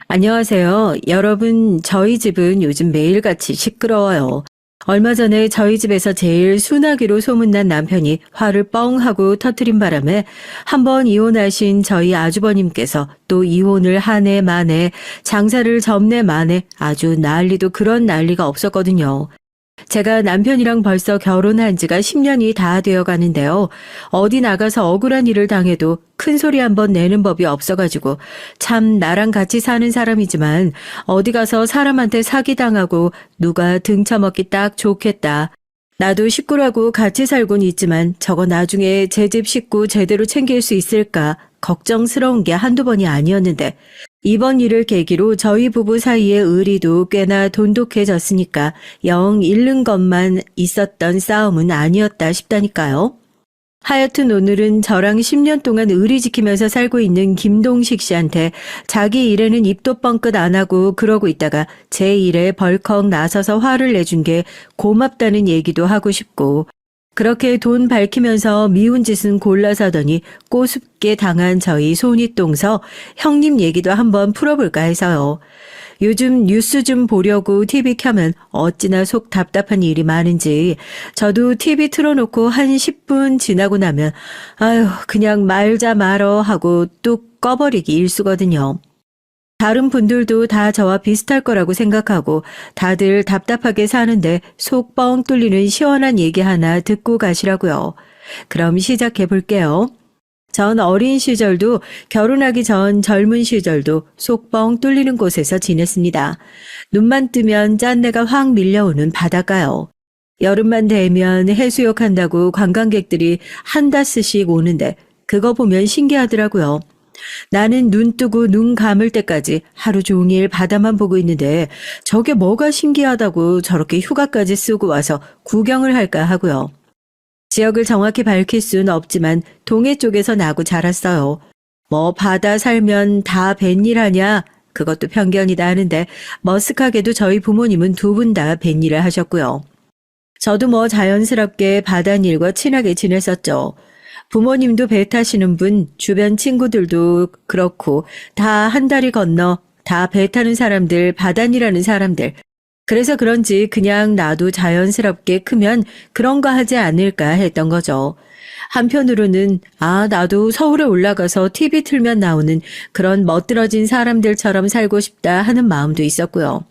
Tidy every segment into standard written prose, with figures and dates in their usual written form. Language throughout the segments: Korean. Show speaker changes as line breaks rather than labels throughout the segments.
안녕하세요. 여러분, 저희 집은 요즘 매일같이 시끄러워요. 얼마 전에 저희 집에서 제일 순하기로 소문난 남편이 화를 뻥 하고 터뜨린 바람에 한 번 이혼하신 저희 아주버님께서 또 이혼을 한 해 만에 장사를 접내 만에 아주 난리도 그런 난리가 없었거든요. 제가 남편이랑 벌써 결혼한 지가 10년이 다 되어 가는데요. 어디 나가서 억울한 일을 당해도 큰 소리 한번 내는 법이 없어가지고 참 나랑 같이 사는 사람이지만 어디 가서 사람한테 사기당하고 누가 등쳐먹기 딱 좋겠다. 나도 식구라고 같이 살곤 있지만 저거 나중에 제 집 식구 제대로 챙길 수 있을까 걱정스러운 게 한두 번이 아니었는데 이번 일을 계기로 저희 부부 사이의 의리도 꽤나 돈독해졌으니까 영 잃는 것만 있었던 싸움은 아니었다 싶다니까요. 하여튼 오늘은 저랑 10년 동안 의리 지키면서 살고 있는 김동식 씨한테 자기 일에는 입도 뻥끗 안 하고 그러고 있다가 제 일에 벌컥 나서서 화를 내준 게 고맙다는 얘기도 하고 싶고 그렇게 돈 밝히면서 미운 짓은 골라서 하더니 꼬숩게 당한 저희 손윗동서 형님 얘기도 한번 풀어볼까 해서요. 요즘 뉴스 좀 보려고 TV 켜면 어찌나 속 답답한 일이 많은지 저도 TV 틀어놓고 한 10분 지나고 나면 아유 그냥 말자 말어 하고 뚝 꺼버리기 일쑤거든요. 다른 분들도 다 저와 비슷할 거라고 생각하고 다들 답답하게 사는데 속 뻥 뚫리는 시원한 얘기 하나 듣고 가시라고요. 그럼 시작해 볼게요. 전 어린 시절도 결혼하기 전 젊은 시절도 속 뻥 뚫리는 곳에서 지냈습니다. 눈만 뜨면 짠내가 확 밀려오는 바닷가요. 여름만 되면 해수욕한다고 관광객들이 한 다스씩 오는데 그거 보면 신기하더라고요. 나는 눈 뜨고 눈 감을 때까지 하루 종일 바다만 보고 있는데 저게 뭐가 신기하다고 저렇게 휴가까지 쓰고 와서 구경을 할까 하고요. 지역을 정확히 밝힐 수는 없지만 동해 쪽에서 나고 자랐어요. 뭐 바다 살면 다 뱃일 하냐? 그것도 편견이다 하는데 머쓱하게도 저희 부모님은 두 분 다 뱃일을 하셨고요. 저도 뭐 자연스럽게 바다일과 친하게 지냈었죠. 부모님도 배 타시는 분, 주변 친구들도 그렇고 다 한 다리 건너 다 배 타는 사람들, 바다일하는 사람들. 그래서 그런지 그냥 나도 자연스럽게 크면 그런 거 하지 않을까 했던 거죠. 한편으로는 나도 서울에 올라가서 TV 틀면 나오는 그런 멋들어진 사람들처럼 살고 싶다 하는 마음도 있었고요.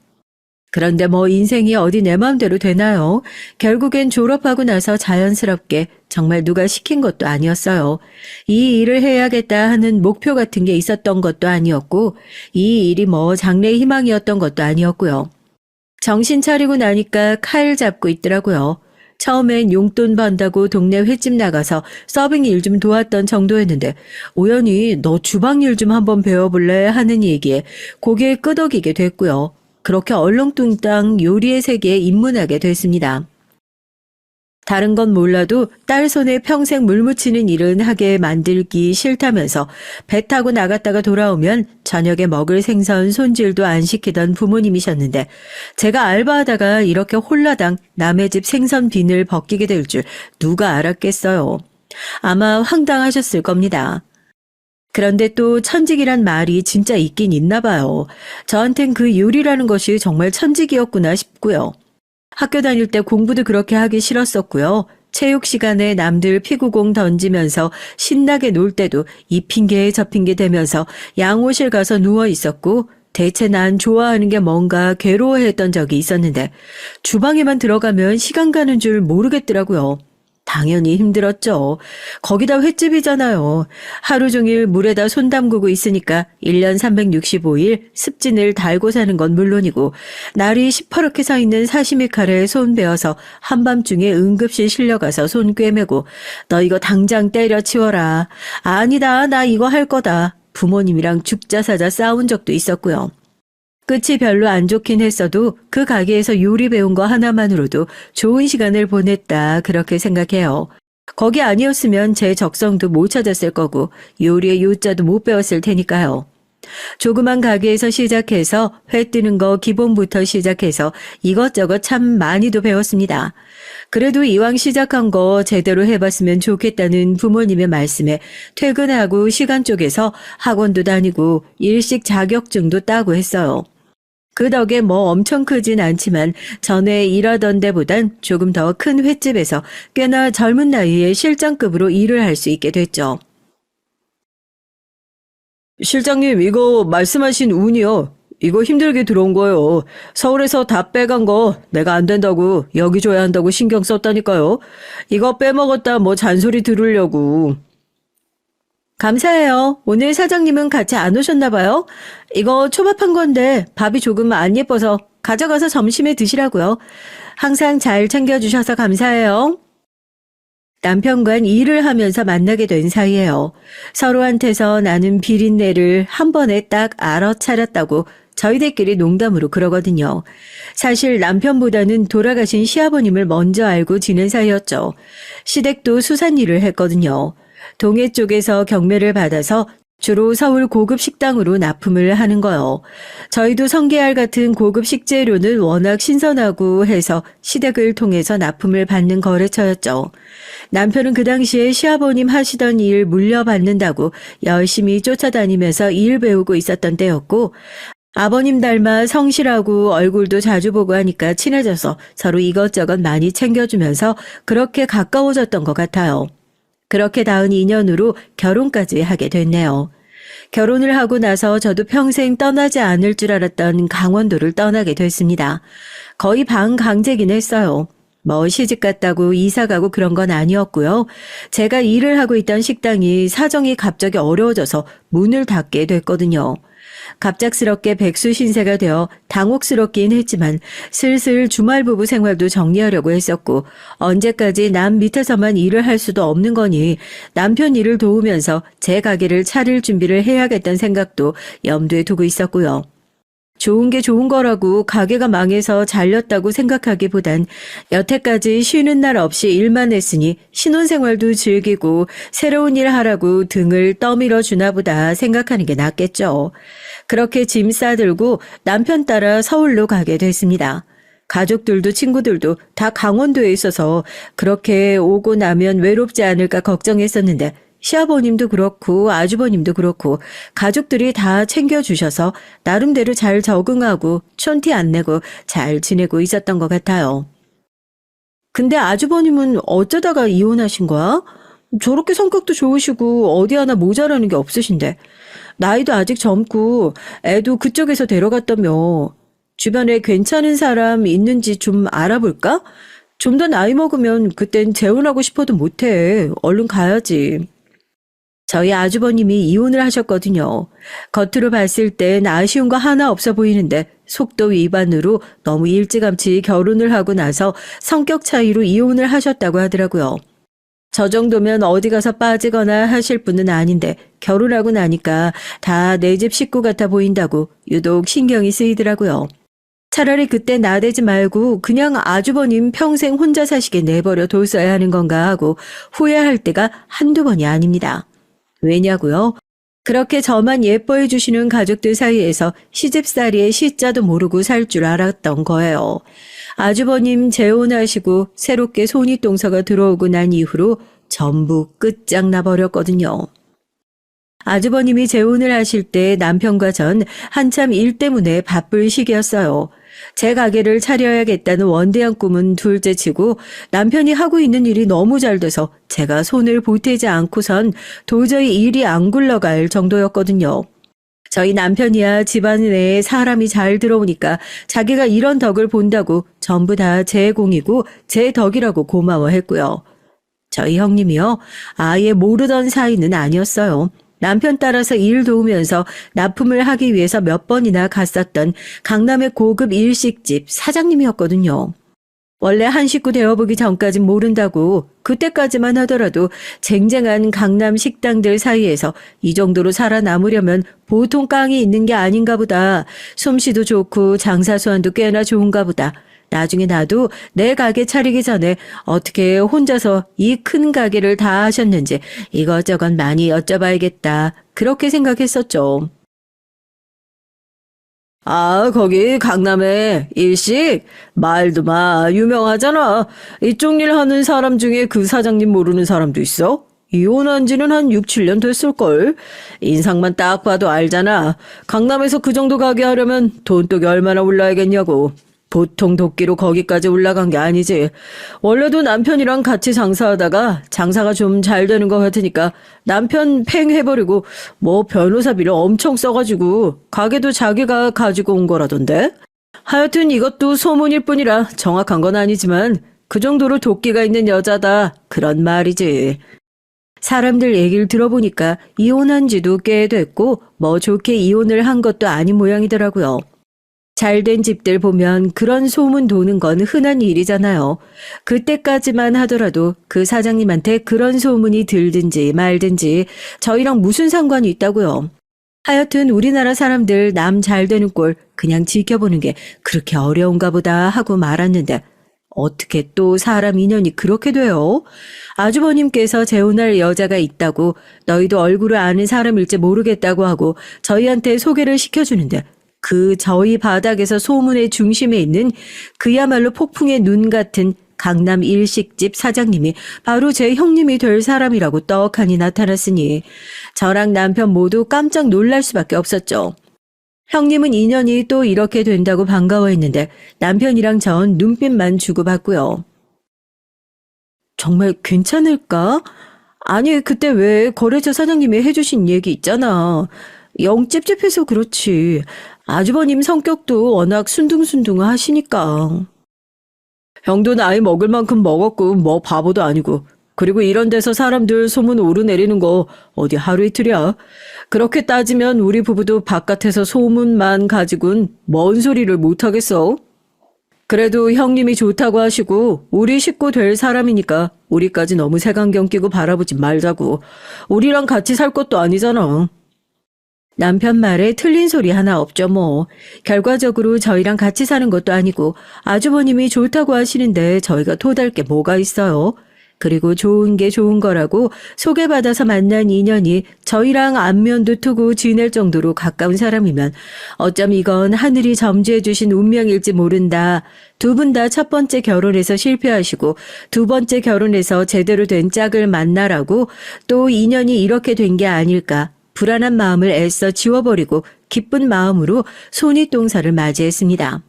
그런데 뭐 인생이 어디 내 마음대로 되나요? 결국엔 졸업하고 나서 자연스럽게 정말 누가 시킨 것도 아니었어요. 이 일을 해야겠다 하는 목표 같은 게 있었던 것도 아니었고 이 일이 뭐 장래의 희망이었던 것도 아니었고요. 정신 차리고 나니까 칼 잡고 있더라고요. 처음엔 용돈 번다고 동네 횟집 나가서 서빙 일 좀 도왔던 정도였는데 우연히 너 주방 일 좀 한번 배워볼래 하는 얘기에 고개 끄덕이게 됐고요. 그렇게 얼렁뚱땅 요리의 세계에 입문하게 됐습니다. 다른 건 몰라도 딸 손에 평생 물 묻히는 일은 하게 만들기 싫다면서 배 타고 나갔다가 돌아오면 저녁에 먹을 생선 손질도 안 시키던 부모님이셨는데 제가 알바하다가 이렇게 홀라당 남의 집 생선 비늘 벗기게 될 줄 누가 알았겠어요. 아마 황당하셨을 겁니다. 그런데 또 천직이란 말이 진짜 있긴 있나 봐요. 저한텐 그 요리라는 것이 정말 천직이었구나 싶고요. 학교 다닐 때 공부도 그렇게 하기 싫었었고요. 체육 시간에 남들 피구공 던지면서 신나게 놀 때도 이 핑계에 저 핑계 대면서 양호실 가서 누워 있었고 대체 난 좋아하는 게 뭔가 괴로워했던 적이 있었는데 주방에만 들어가면 시간 가는 줄 모르겠더라고요. 당연히 힘들었죠. 거기다 횟집이잖아요. 하루 종일 물에다 손 담그고 있으니까 1년 365일 습진을 달고 사는 건 물론이고 날이 시퍼렇게 서 있는 사시미 칼에 손 베어서 한밤중에 응급실 실려가서 손 꿰매고 너 이거 당장 때려치워라. 아니다 나 이거 할 거다. 부모님이랑 죽자사자 싸운 적도 있었고요. 끝이 별로 안 좋긴 했어도 그 가게에서 요리 배운 거 하나만으로도 좋은 시간을 보냈다 그렇게 생각해요. 거기 아니었으면 제 적성도 못 찾았을 거고 요리의 요자도 못 배웠을 테니까요. 조그만 가게에서 시작해서 회 뜨는 거 기본부터 시작해서 이것저것 참 많이도 배웠습니다. 그래도 이왕 시작한 거 제대로 해봤으면 좋겠다는 부모님의 말씀에 퇴근하고 시간 쪼개서 학원도 다니고 일식 자격증도 따고 했어요. 그 덕에 뭐 엄청 크진 않지만 전에 일하던 데보단 조금 더 큰 횟집에서 꽤나 젊은 나이에 실장급으로 일을 할 수 있게 됐죠. 실장님, 이거 말씀하신 운이요. 이거 힘들게 들어온 거예요. 서울에서 다 빼간 거 내가 안 된다고 여기 줘야 한다고 신경 썼다니까요. 이거 빼먹었다 뭐 잔소리 들으려고. 감사해요. 오늘 사장님은 같이 안 오셨나 봐요. 이거 초밥한 건데 밥이 조금 안 예뻐서 가져가서 점심에 드시라고요. 항상 잘 챙겨주셔서 감사해요. 남편과 일을 하면서 만나게 된 사이예요. 서로한테서 나는 비린내를 한 번에 딱 알아차렸다고 저희들끼리 농담으로 그러거든요. 사실 남편보다는 돌아가신 시아버님을 먼저 알고 지낸 사이였죠. 시댁도 수산 일을 했거든요. 동해 쪽에서 경매를 받아서 주로 서울 고급 식당으로 납품을 하는 거요. 저희도 성게알 같은 고급 식재료는 워낙 신선하고 해서 시댁을 통해서 납품을 받는 거래처였죠. 남편은 그 당시에 시아버님 하시던 일 물려받는다고 열심히 쫓아다니면서 일 배우고 있었던 때였고, 아버님 닮아 성실하고 얼굴도 자주 보고 하니까 친해져서 서로 이것저것 많이 챙겨주면서 그렇게 가까워졌던 것 같아요. 그렇게 닿은 인연으로 결혼까지 하게 됐네요. 결혼을 하고 나서 저도 평생 떠나지 않을 줄 알았던 강원도를 떠나게 됐습니다. 거의 반강제긴 했어요. 뭐 시집 갔다고 이사 가고 그런 건 아니었고요. 제가 일을 하고 있던 식당이 사정이 갑자기 어려워져서 문을 닫게 됐거든요. 갑작스럽게 백수 신세가 되어 당혹스럽긴 했지만 슬슬 주말 부부 생활도 정리하려고 했었고 언제까지 남 밑에서만 일을 할 수도 없는 거니 남편 일을 도우면서 제 가게를 차릴 준비를 해야겠다는 생각도 염두에 두고 있었고요. 좋은 게 좋은 거라고 가게가 망해서 잘렸다고 생각하기보단 여태까지 쉬는 날 없이 일만 했으니 신혼생활도 즐기고 새로운 일 하라고 등을 떠밀어 주나 보다 생각하는 게 낫겠죠. 그렇게 짐 싸들고 남편 따라 서울로 가게 됐습니다. 가족들도 친구들도 다 강원도에 있어서 그렇게 오고 나면 외롭지 않을까 걱정했었는데 시아버님도 그렇고 아주버님도 그렇고 가족들이 다 챙겨주셔서 나름대로 잘 적응하고 촌티 안 내고 잘 지내고 있었던 것 같아요. 근데 아주버님은 어쩌다가 이혼하신 거야? 저렇게 성격도 좋으시고 어디 하나 모자라는 게 없으신데. 나이도 아직 젊고 애도 그쪽에서 데려갔다며. 주변에 괜찮은 사람 있는지 좀 알아볼까? 좀 더 나이 먹으면 그땐 재혼하고 싶어도 못해. 얼른 가야지. 저희 아주버님이 이혼을 하셨거든요. 겉으로 봤을 땐 아쉬운 거 하나 없어 보이는데 속도 위반으로 너무 일찌감치 결혼을 하고 나서 성격 차이로 이혼을 하셨다고 하더라고요. 저 정도면 어디 가서 빠지거나 하실 분은 아닌데 결혼하고 나니까 다 내 집 식구 같아 보인다고 유독 신경이 쓰이더라고요. 차라리 그때 나대지 말고 그냥 아주버님 평생 혼자 사시게 내버려 뒀어야 하는 건가 하고 후회할 때가 한두 번이 아닙니다. 왜냐고요? 그렇게 저만 예뻐해 주시는 가족들 사이에서 시집살이의 시자도 모르고 살 줄 알았던 거예요. 아주버님 재혼하시고 새롭게 손윗동서가 들어오고 난 이후로 전부 끝장나 버렸거든요. 아주버님이 재혼을 하실 때 남편과 전 한참 일 때문에 바쁠 시기였어요. 제 가게를 차려야겠다는 원대한 꿈은 둘째치고 남편이 하고 있는 일이 너무 잘 돼서 제가 손을 보태지 않고선 도저히 일이 안 굴러갈 정도였거든요. 저희 남편이야 집안에 사람이 잘 들어오니까 자기가 이런 덕을 본다고 전부 다 제 공이고 제 덕이라고 고마워했고요. 저희 형님이요. 아예 모르던 사이는 아니었어요. 남편 따라서 일 도우면서 납품을 하기 위해서 몇 번이나 갔었던 강남의 고급 일식집 사장님이었거든요. 원래 한 식구 되어보기 전까진 모른다고 그때까지만 하더라도 쟁쟁한 강남 식당들 사이에서 이 정도로 살아남으려면 보통 깡이 있는 게 아닌가 보다. 솜씨도 좋고 장사 수완도 꽤나 좋은가 보다. 나중에 나도 내 가게 차리기 전에 어떻게 혼자서 이 큰 가게를 다 하셨는지 이것저것 많이 여쭤봐야겠다. 그렇게 생각했었죠. 아, 거기 강남에 일식? 말도 마, 유명하잖아. 이쪽 일 하는 사람 중에 그 사장님 모르는 사람도 있어? 이혼한 지는 한 6, 7년 됐을걸? 인상만 딱 봐도 알잖아. 강남에서 그 정도 가게 하려면 돈독이 얼마나 올라야겠냐고. 보통 도끼로 거기까지 올라간 게 아니지. 원래도 남편이랑 같이 장사하다가 장사가 좀 잘 되는 것 같으니까 남편 팽 해버리고 뭐 변호사비를 엄청 써가지고 가게도 자기가 가지고 온 거라던데. 하여튼 이것도 소문일 뿐이라 정확한 건 아니지만 그 정도로 도끼가 있는 여자다. 그런 말이지. 사람들 얘기를 들어보니까 이혼한 지도 꽤 됐고 뭐 좋게 이혼을 한 것도 아닌 모양이더라고요. 잘된 집들 보면 그런 소문 도는 건 흔한 일이잖아요. 그때까지만 하더라도 그 사장님한테 그런 소문이 들든지 말든지 저희랑 무슨 상관이 있다고요. 하여튼 우리나라 사람들 남 잘 되는 꼴 그냥 지켜보는 게 그렇게 어려운가 보다 하고 말았는데 어떻게 또 사람 인연이 그렇게 돼요? 아주버님께서 재혼할 여자가 있다고 너희도 얼굴을 아는 사람일지 모르겠다고 하고 저희한테 소개를 시켜주는데 그 저희 바닥에서 소문의 중심에 있는 그야말로 폭풍의 눈 같은 강남 일식집 사장님이 바로 제 형님이 될 사람이라고 떡하니 나타났으니 저랑 남편 모두 깜짝 놀랄 수밖에 없었죠. 형님은 인연이 또 이렇게 된다고 반가워했는데 남편이랑 전 눈빛만 주고받고요. 정말 괜찮을까? 아니 그때 왜 거래처 사장님이 해주신 얘기 있잖아. 영 찝찝해서 그렇지. 아주버님 성격도 워낙 순둥순둥하시니까. 형도 나이 먹을 만큼 먹었고 뭐 바보도 아니고. 그리고 이런 데서 사람들 소문 오르내리는 거 어디 하루 이틀이야. 그렇게 따지면 우리 부부도 바깥에서 소문만 가지고는 뭔 소리를 못하겠어. 그래도 형님이 좋다고 하시고 우리 식구 될 사람이니까 우리까지 너무 색안경 끼고 바라보지 말자고. 우리랑 같이 살 것도 아니잖아. 남편 말에 틀린 소리 하나 없죠 뭐. 결과적으로 저희랑 같이 사는 것도 아니고 아주버님이 좋다고 하시는데 저희가 토달 게 뭐가 있어요. 그리고 좋은 게 좋은 거라고 소개받아서 만난 인연이 저희랑 안면도 트고 지낼 정도로 가까운 사람이면 어쩜 이건 하늘이 점주해 주신 운명일지 모른다. 두 분 다 첫 번째 결혼에서 실패하시고 두 번째 결혼에서 제대로 된 짝을 만나라고 또 인연이 이렇게 된 게 아닐까. 불안한 마음을 애써 지워버리고 기쁜 마음으로 손윗동서를 맞이했습니다.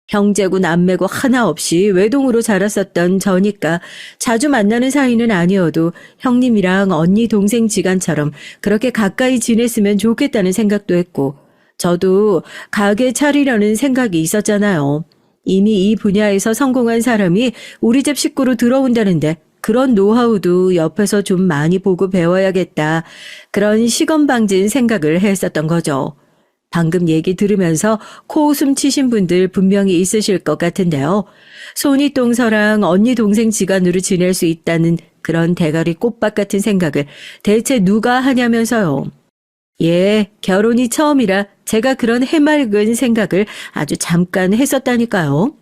형제고 남매고 하나 없이 외동으로 자랐었던 저니까 자주 만나는 사이는 아니어도 형님이랑 언니 동생 지간처럼 그렇게 가까이 지냈으면 좋겠다는 생각도 했고 저도 가게 차리려는 생각이 있었잖아요. 이미 이 분야에서 성공한 사람이 우리 집 식구로 들어온다는데 그런 노하우도 옆에서 좀 많이 보고 배워야겠다. 그런 시건방진 생각을 했었던 거죠. 방금 얘기 들으면서 코웃음 치신 분들 분명히 있으실 것 같은데요. 손윗동서랑 언니 동생 지간으로 지낼 수 있다는 그런 대가리 꽃밭 같은 생각을 대체 누가 하냐면서요. 예, 결혼이 처음이라 제가 그런 해맑은 생각을 아주 잠깐 했었다니까요.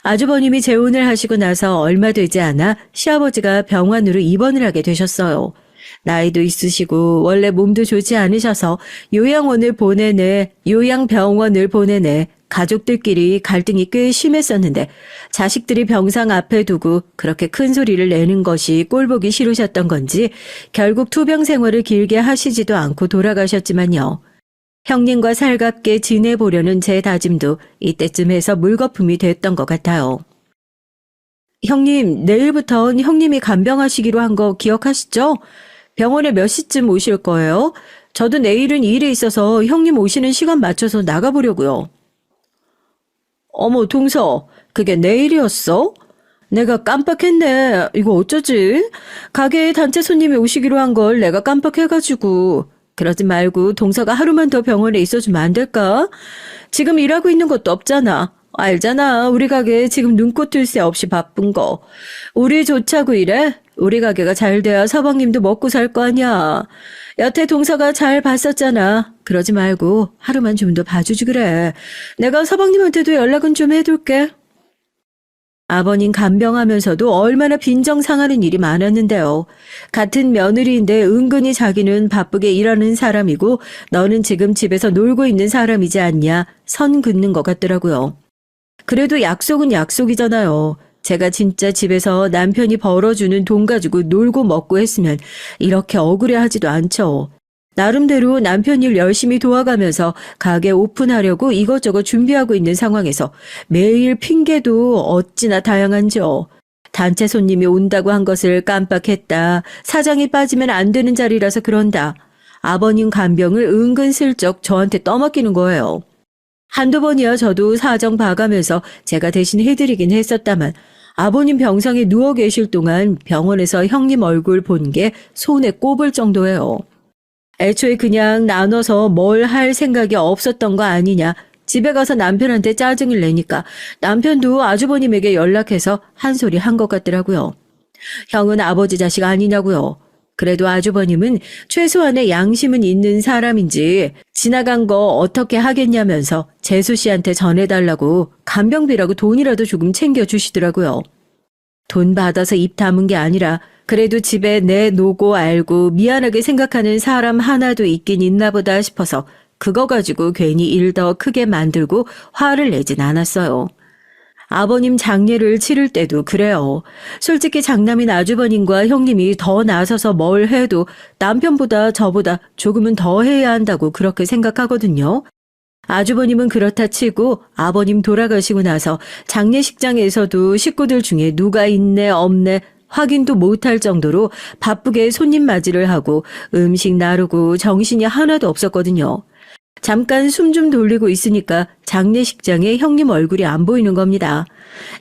아주버님이 재혼을 하시고 나서 얼마 되지 않아 시아버지가 병원으로 입원을 하게 되셨어요. 나이도 있으시고 원래 몸도 좋지 않으셔서 요양병원을 보내내 가족들끼리 갈등이 꽤 심했었는데 자식들이 병상 앞에 두고 그렇게 큰 소리를 내는 것이 꼴보기 싫으셨던 건지 결국 투병 생활을 길게 하시지도 않고 돌아가셨지만요. 형님과 살갑게 지내보려는 제 다짐도 이때쯤 해서 물거품이 됐던 것 같아요. 형님, 내일부터 형님이 간병하시기로 한 거 기억하시죠? 병원에 몇 시쯤 오실 거예요? 저도 내일은 일이 있어서 형님 오시는 시간 맞춰서 나가보려고요. 어머, 동서, 그게 내일이었어? 내가 깜빡했네. 이거 어쩌지? 가게에 단체 손님이 오시기로 한 걸 내가 깜빡해가지고. 그러지 말고 동서가 하루만 더 병원에 있어주면 안 될까? 지금 일하고 있는 것도 없잖아. 알잖아. 우리 가게 지금 눈꽃 뜰 새 없이 바쁜 거. 우리 좋자고 이래? 우리 가게가 잘 돼야 서방님도 먹고 살 거 아니야. 여태 동서가 잘 봤었잖아. 그러지 말고 하루만 좀 더 봐주지 그래. 내가 서방님한테도 연락은 좀 해둘게. 아버님 간병하면서도 얼마나 빈정상하는 일이 많았는데요. 같은 며느리인데 은근히 자기는 바쁘게 일하는 사람이고 너는 지금 집에서 놀고 있는 사람이지 않냐 선 긋는 것 같더라고요. 그래도 약속은 약속이잖아요. 제가 진짜 집에서 남편이 벌어주는 돈 가지고 놀고 먹고 했으면 이렇게 억울해하지도 않죠. 나름대로 남편 일 열심히 도와가면서 가게 오픈하려고 이것저것 준비하고 있는 상황에서 매일 핑계도 어찌나 다양한지요. 단체 손님이 온다고 한 것을 깜빡했다. 사장이 빠지면 안 되는 자리라서 그런다. 아버님 간병을 은근슬쩍 저한테 떠맡기는 거예요. 한두 번이야 저도 사정 봐가면서 제가 대신 해드리긴 했었다만 아버님 병상에 누워 계실 동안 병원에서 형님 얼굴 본 게 손에 꼽을 정도예요. 애초에 그냥 나눠서 뭘 할 생각이 없었던 거 아니냐. 집에 가서 남편한테 짜증을 내니까 남편도 아주버님에게 연락해서 한 소리 한 것 같더라고요. 형은 아버지 자식 아니냐고요. 그래도 아주버님은 최소한의 양심은 있는 사람인지 지나간 거 어떻게 하겠냐면서 재수 씨한테 전해달라고 간병비라고 돈이라도 조금 챙겨주시더라고요. 돈 받아서 입 다문 게 아니라 그래도 집에 내놓고 알고 미안하게 생각하는 사람 하나도 있긴 있나 보다 싶어서 그거 가지고 괜히 일 더 크게 만들고 화를 내진 않았어요. 아버님 장례를 치를 때도 그래요. 솔직히 장남인 아주버님과 형님이 더 나서서 뭘 해도 남편보다 저보다 조금은 더 해야 한다고 그렇게 생각하거든요. 아주버님은 그렇다 치고 아버님 돌아가시고 나서 장례식장에서도 식구들 중에 누가 있네 없네 확인도 못할 정도로 바쁘게 손님 맞이를 하고 음식 나르고 정신이 하나도 없었거든요. 잠깐 숨 좀 돌리고 있으니까 장례식장에 형님 얼굴이 안 보이는 겁니다.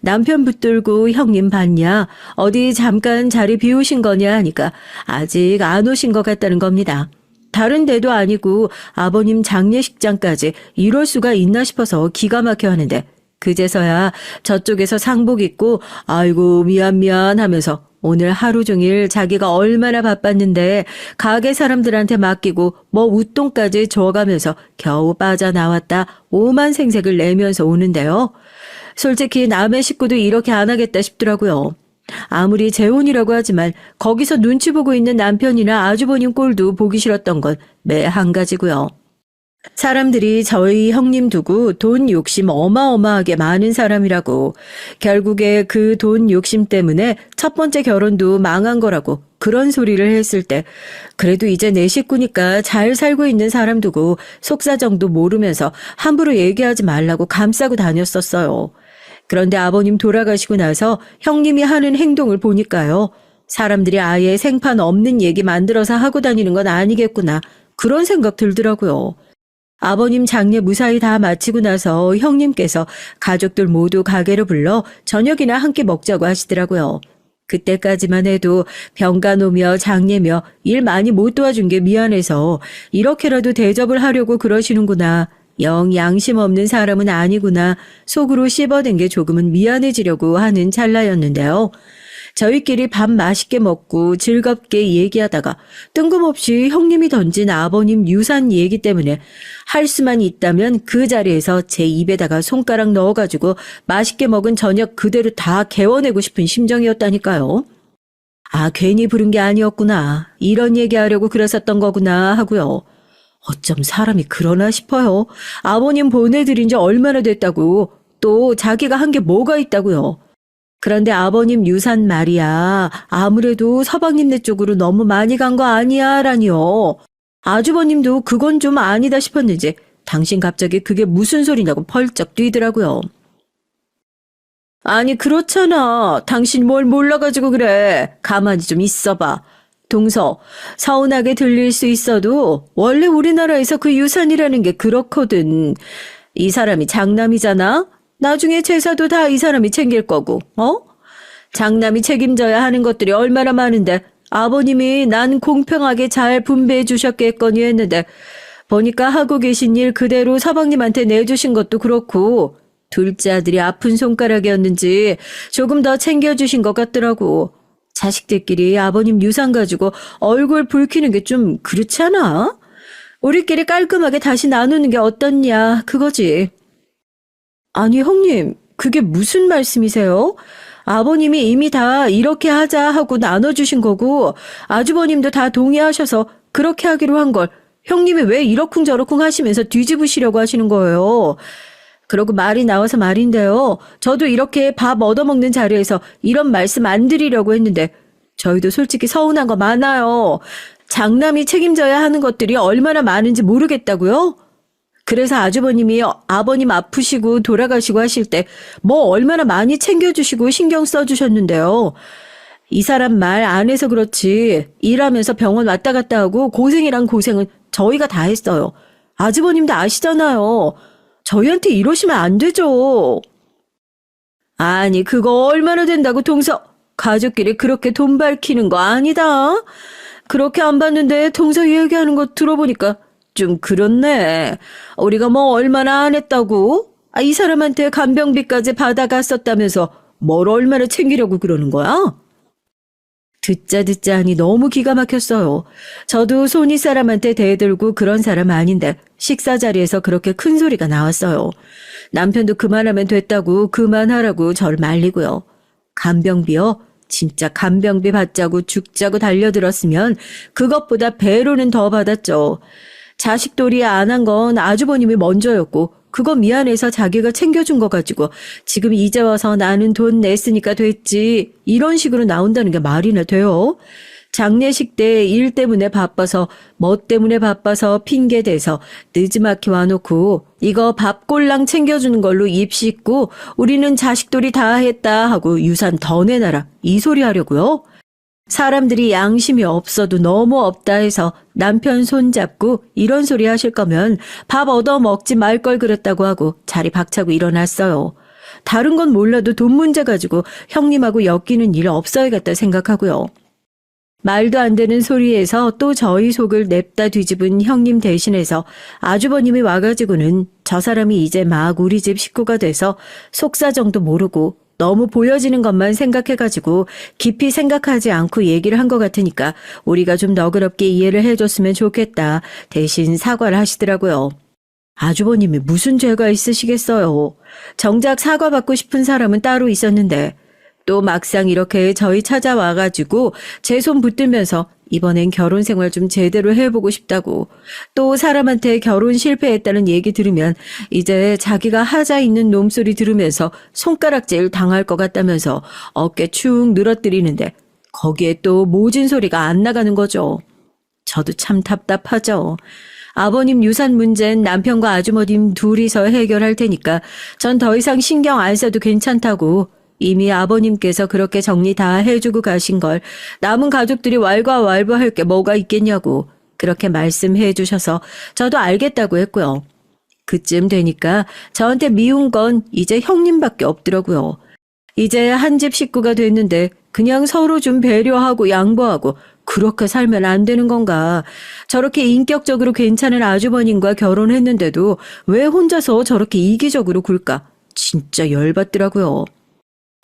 남편 붙들고 형님 봤냐? 어디 잠깐 자리 비우신 거냐 하니까 아직 안 오신 것 같다는 겁니다. 다른 데도 아니고 아버님 장례식장까지 이럴 수가 있나 싶어서 기가 막혀 하는데 그제서야 저쪽에서 상복 입고 아이고 미안 하면서 오늘 하루 종일 자기가 얼마나 바빴는데 가게 사람들한테 맡기고 뭐 웃돈까지 줘가면서 겨우 빠져나왔다 오만 생색을 내면서 오는데요. 솔직히 남의 식구도 이렇게 안 하겠다 싶더라고요. 아무리 재혼이라고 하지만 거기서 눈치 보고 있는 남편이나 아주버님 꼴도 보기 싫었던 건 매 한 가지고요. 사람들이 저희 형님 두고 돈 욕심 어마어마하게 많은 사람이라고 결국에 그 돈 욕심 때문에 첫 번째 결혼도 망한 거라고 그런 소리를 했을 때 그래도 이제 내 식구니까 잘 살고 있는 사람 두고 속사정도 모르면서 함부로 얘기하지 말라고 감싸고 다녔었어요. 그런데 아버님 돌아가시고 나서 형님이 하는 행동을 보니까요. 사람들이 아예 생판 없는 얘기 만들어서 하고 다니는 건 아니겠구나. 그런 생각 들더라고요. 아버님 장례 무사히 다 마치고 나서 형님께서 가족들 모두 가게로 불러 저녁이나 함께 먹자고 하시더라고요. 그때까지만 해도 병가노며 장례며 일 많이 못 도와준 게 미안해서 이렇게라도 대접을 하려고 그러시는구나. 영 양심 없는 사람은 아니구나. 속으로 씹어댄 게 조금은 미안해지려고 하는 찰나였는데요. 저희끼리 밥 맛있게 먹고 즐겁게 얘기하다가 뜬금없이 형님이 던진 아버님 유산 얘기 때문에 할 수만 있다면 그 자리에서 제 입에다가 손가락 넣어가지고 맛있게 먹은 저녁 그대로 다 개워내고 싶은 심정이었다니까요. 아, 괜히 부른 게 아니었구나. 이런 얘기하려고 그랬었던 거구나 하고요. 어쩜 사람이 그러나 싶어요. 아버님 보내드린 지 얼마나 됐다고. 또 자기가 한 게 뭐가 있다고요. 그런데 아버님 유산 말이야. 아무래도 서방님네 쪽으로 너무 많이 간 거 아니야 라니요. 아주버님도 그건 좀 아니다 싶었는지 당신 갑자기 그게 무슨 소리냐고 펄쩍 뛰더라고요. 아니 그렇잖아. 당신 뭘 몰라가지고 그래. 가만히 좀 있어봐. 동서, 서운하게 들릴 수 있어도 원래 우리나라에서 그 유산이라는 게 그렇거든. 이 사람이 장남이잖아. 나중에 제사도 다 이 사람이 챙길 거고, 장남이 책임져야 하는 것들이 얼마나 많은데 아버님이 난 공평하게 잘 분배해 주셨겠거니 했는데 보니까 하고 계신 일 그대로 서방님한테 내주신 것도 그렇고 둘째 아들이 아픈 손가락이었는지 조금 더 챙겨주신 것 같더라고. 자식들끼리 아버님 유산 가지고 얼굴 붉히는 게 좀 그렇지 않아? 우리끼리 깔끔하게 다시 나누는 게 어떻냐 그거지. 아니 형님 그게 무슨 말씀이세요? 아버님이 이미 다 이렇게 하자 하고 나눠주신 거고 아주버님도 다 동의하셔서 그렇게 하기로 한 걸 형님이 왜 이러쿵저러쿵 하시면서 뒤집으시려고 하시는 거예요. 그러고 말이 나와서 말인데요. 저도 이렇게 밥 얻어먹는 자리에서 이런 말씀 안 드리려고 했는데 저희도 솔직히 서운한 거 많아요. 장남이 책임져야 하는 것들이 얼마나 많은지 모르겠다고요? 그래서 아주버님이 아버님 아프시고 돌아가시고 하실 때 뭐 얼마나 많이 챙겨주시고 신경 써주셨는데요. 이 사람 말 안 해서 그렇지 일하면서 병원 왔다 갔다 하고 고생이란 고생은 저희가 다 했어요. 아주버님도 아시잖아요. 저희한테 이러시면 안 되죠. 아니 그거 얼마나 된다고 가족끼리 그렇게 돈 밝히는 거 아니다. 그렇게 안 봤는데 동서 얘기하는 거 들어보니까 좀 그렇네. 우리가 뭐 얼마나 안 했다고? 이 사람한테 간병비까지 받아갔었다면서 뭘 얼마나 챙기려고 그러는 거야? 듣자 하니 너무 기가 막혔어요. 저도 손이 사람한테 대들고 그런 사람 아닌데 식사 자리에서 그렇게 큰 소리가 나왔어요. 남편도 그만하면 됐다고 그만하라고 저를 말리고요. 간병비요? 진짜 간병비 받자고 죽자고 달려들었으면 그것보다 배로는 더 받았죠. 자식돌이 안 한 건 아주버님이 먼저였고 그거 미안해서 자기가 챙겨준 거 가지고 지금 이제 와서 나는 돈 냈으니까 됐지 이런 식으로 나온다는 게 말이나 돼요? 장례식 때 일 때문에 바빠서 뭐 때문에 바빠서 핑계대서 늦지막히 와놓고 이거 밥꼴랑 챙겨주는 걸로 입 씻고 우리는 자식돌이 다 했다 하고 유산 더 내놔라 이 소리 하려고요? 사람들이 양심이 없어도 너무 없다 해서 남편 손잡고 이런 소리 하실 거면 밥 얻어 먹지 말 걸 그랬다고 하고 자리 박차고 일어났어요. 다른 건 몰라도 돈 문제 가지고 형님하고 엮이는 일 없어야겠다 생각하고요. 말도 안 되는 소리에서 또 저희 속을 냅다 뒤집은 형님 대신해서 아주버님이 와가지고는 저 사람이 이제 막 우리 집 식구가 돼서 속사정도 모르고 너무 보여지는 것만 생각해가지고 깊이 생각하지 않고 얘기를 한 것 같으니까 우리가 좀 너그럽게 이해를 해줬으면 좋겠다. 대신 사과를 하시더라고요. 아주버님이 무슨 죄가 있으시겠어요. 정작 사과받고 싶은 사람은 따로 있었는데 또 막상 이렇게 저희 찾아와가지고 제 손 붙들면서 이번엔 결혼 생활 좀 제대로 해보고 싶다고 또 사람한테 결혼 실패했다는 얘기 들으면 이제 자기가 하자 있는 놈소리 들으면서 손가락질 당할 것 같다면서 어깨 축 늘어뜨리는데 거기에 또 모진 소리가 안 나가는 거죠. 저도 참 답답하죠. 아버님 유산 문제는 남편과 아주머님 둘이서 해결할 테니까 전 더 이상 신경 안 써도 괜찮다고 이미 아버님께서 그렇게 정리 다 해주고 가신 걸 남은 가족들이 왈가왈부할 게 뭐가 있겠냐고 그렇게 말씀해 주셔서 저도 알겠다고 했고요. 그쯤 되니까 저한테 미운 건 이제 형님밖에 없더라고요. 이제 한 집 식구가 됐는데 그냥 서로 좀 배려하고 양보하고 그렇게 살면 안 되는 건가. 저렇게 인격적으로 괜찮은 아주버님과 결혼했는데도 왜 혼자서 저렇게 이기적으로 굴까. 진짜 열받더라고요.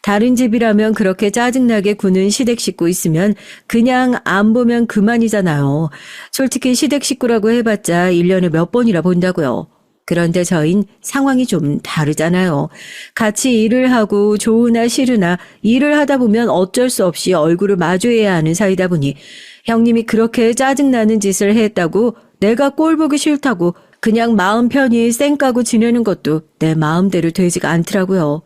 다른 집이라면 그렇게 짜증나게 구는 시댁 식구 있으면 그냥 안 보면 그만이잖아요. 솔직히 시댁 식구라고 해봤자 1년에 몇 번이나 본다고요. 그런데 저흰 상황이 좀 다르잖아요. 같이 일을 하고 좋으나 싫으나 일을 하다 보면 어쩔 수 없이 얼굴을 마주해야 하는 사이다 보니 형님이 그렇게 짜증나는 짓을 했다고 내가 꼴 보기 싫다고 그냥 마음 편히 쌩까고 지내는 것도 내 마음대로 되지가 않더라고요.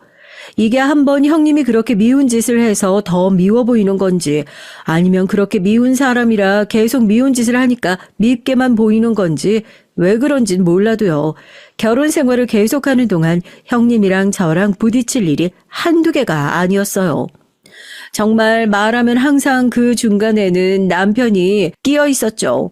이게 한번 형님이 그렇게 미운 짓을 해서 더 미워 보이는 건지 아니면 그렇게 미운 사람이라 계속 미운 짓을 하니까 밉게만 보이는 건지 왜 그런진 몰라도요. 결혼 생활을 계속하는 동안 형님이랑 저랑 부딪힐 일이 한두 개가 아니었어요. 정말 말하면 항상 그 중간에는 남편이 끼어 있었죠.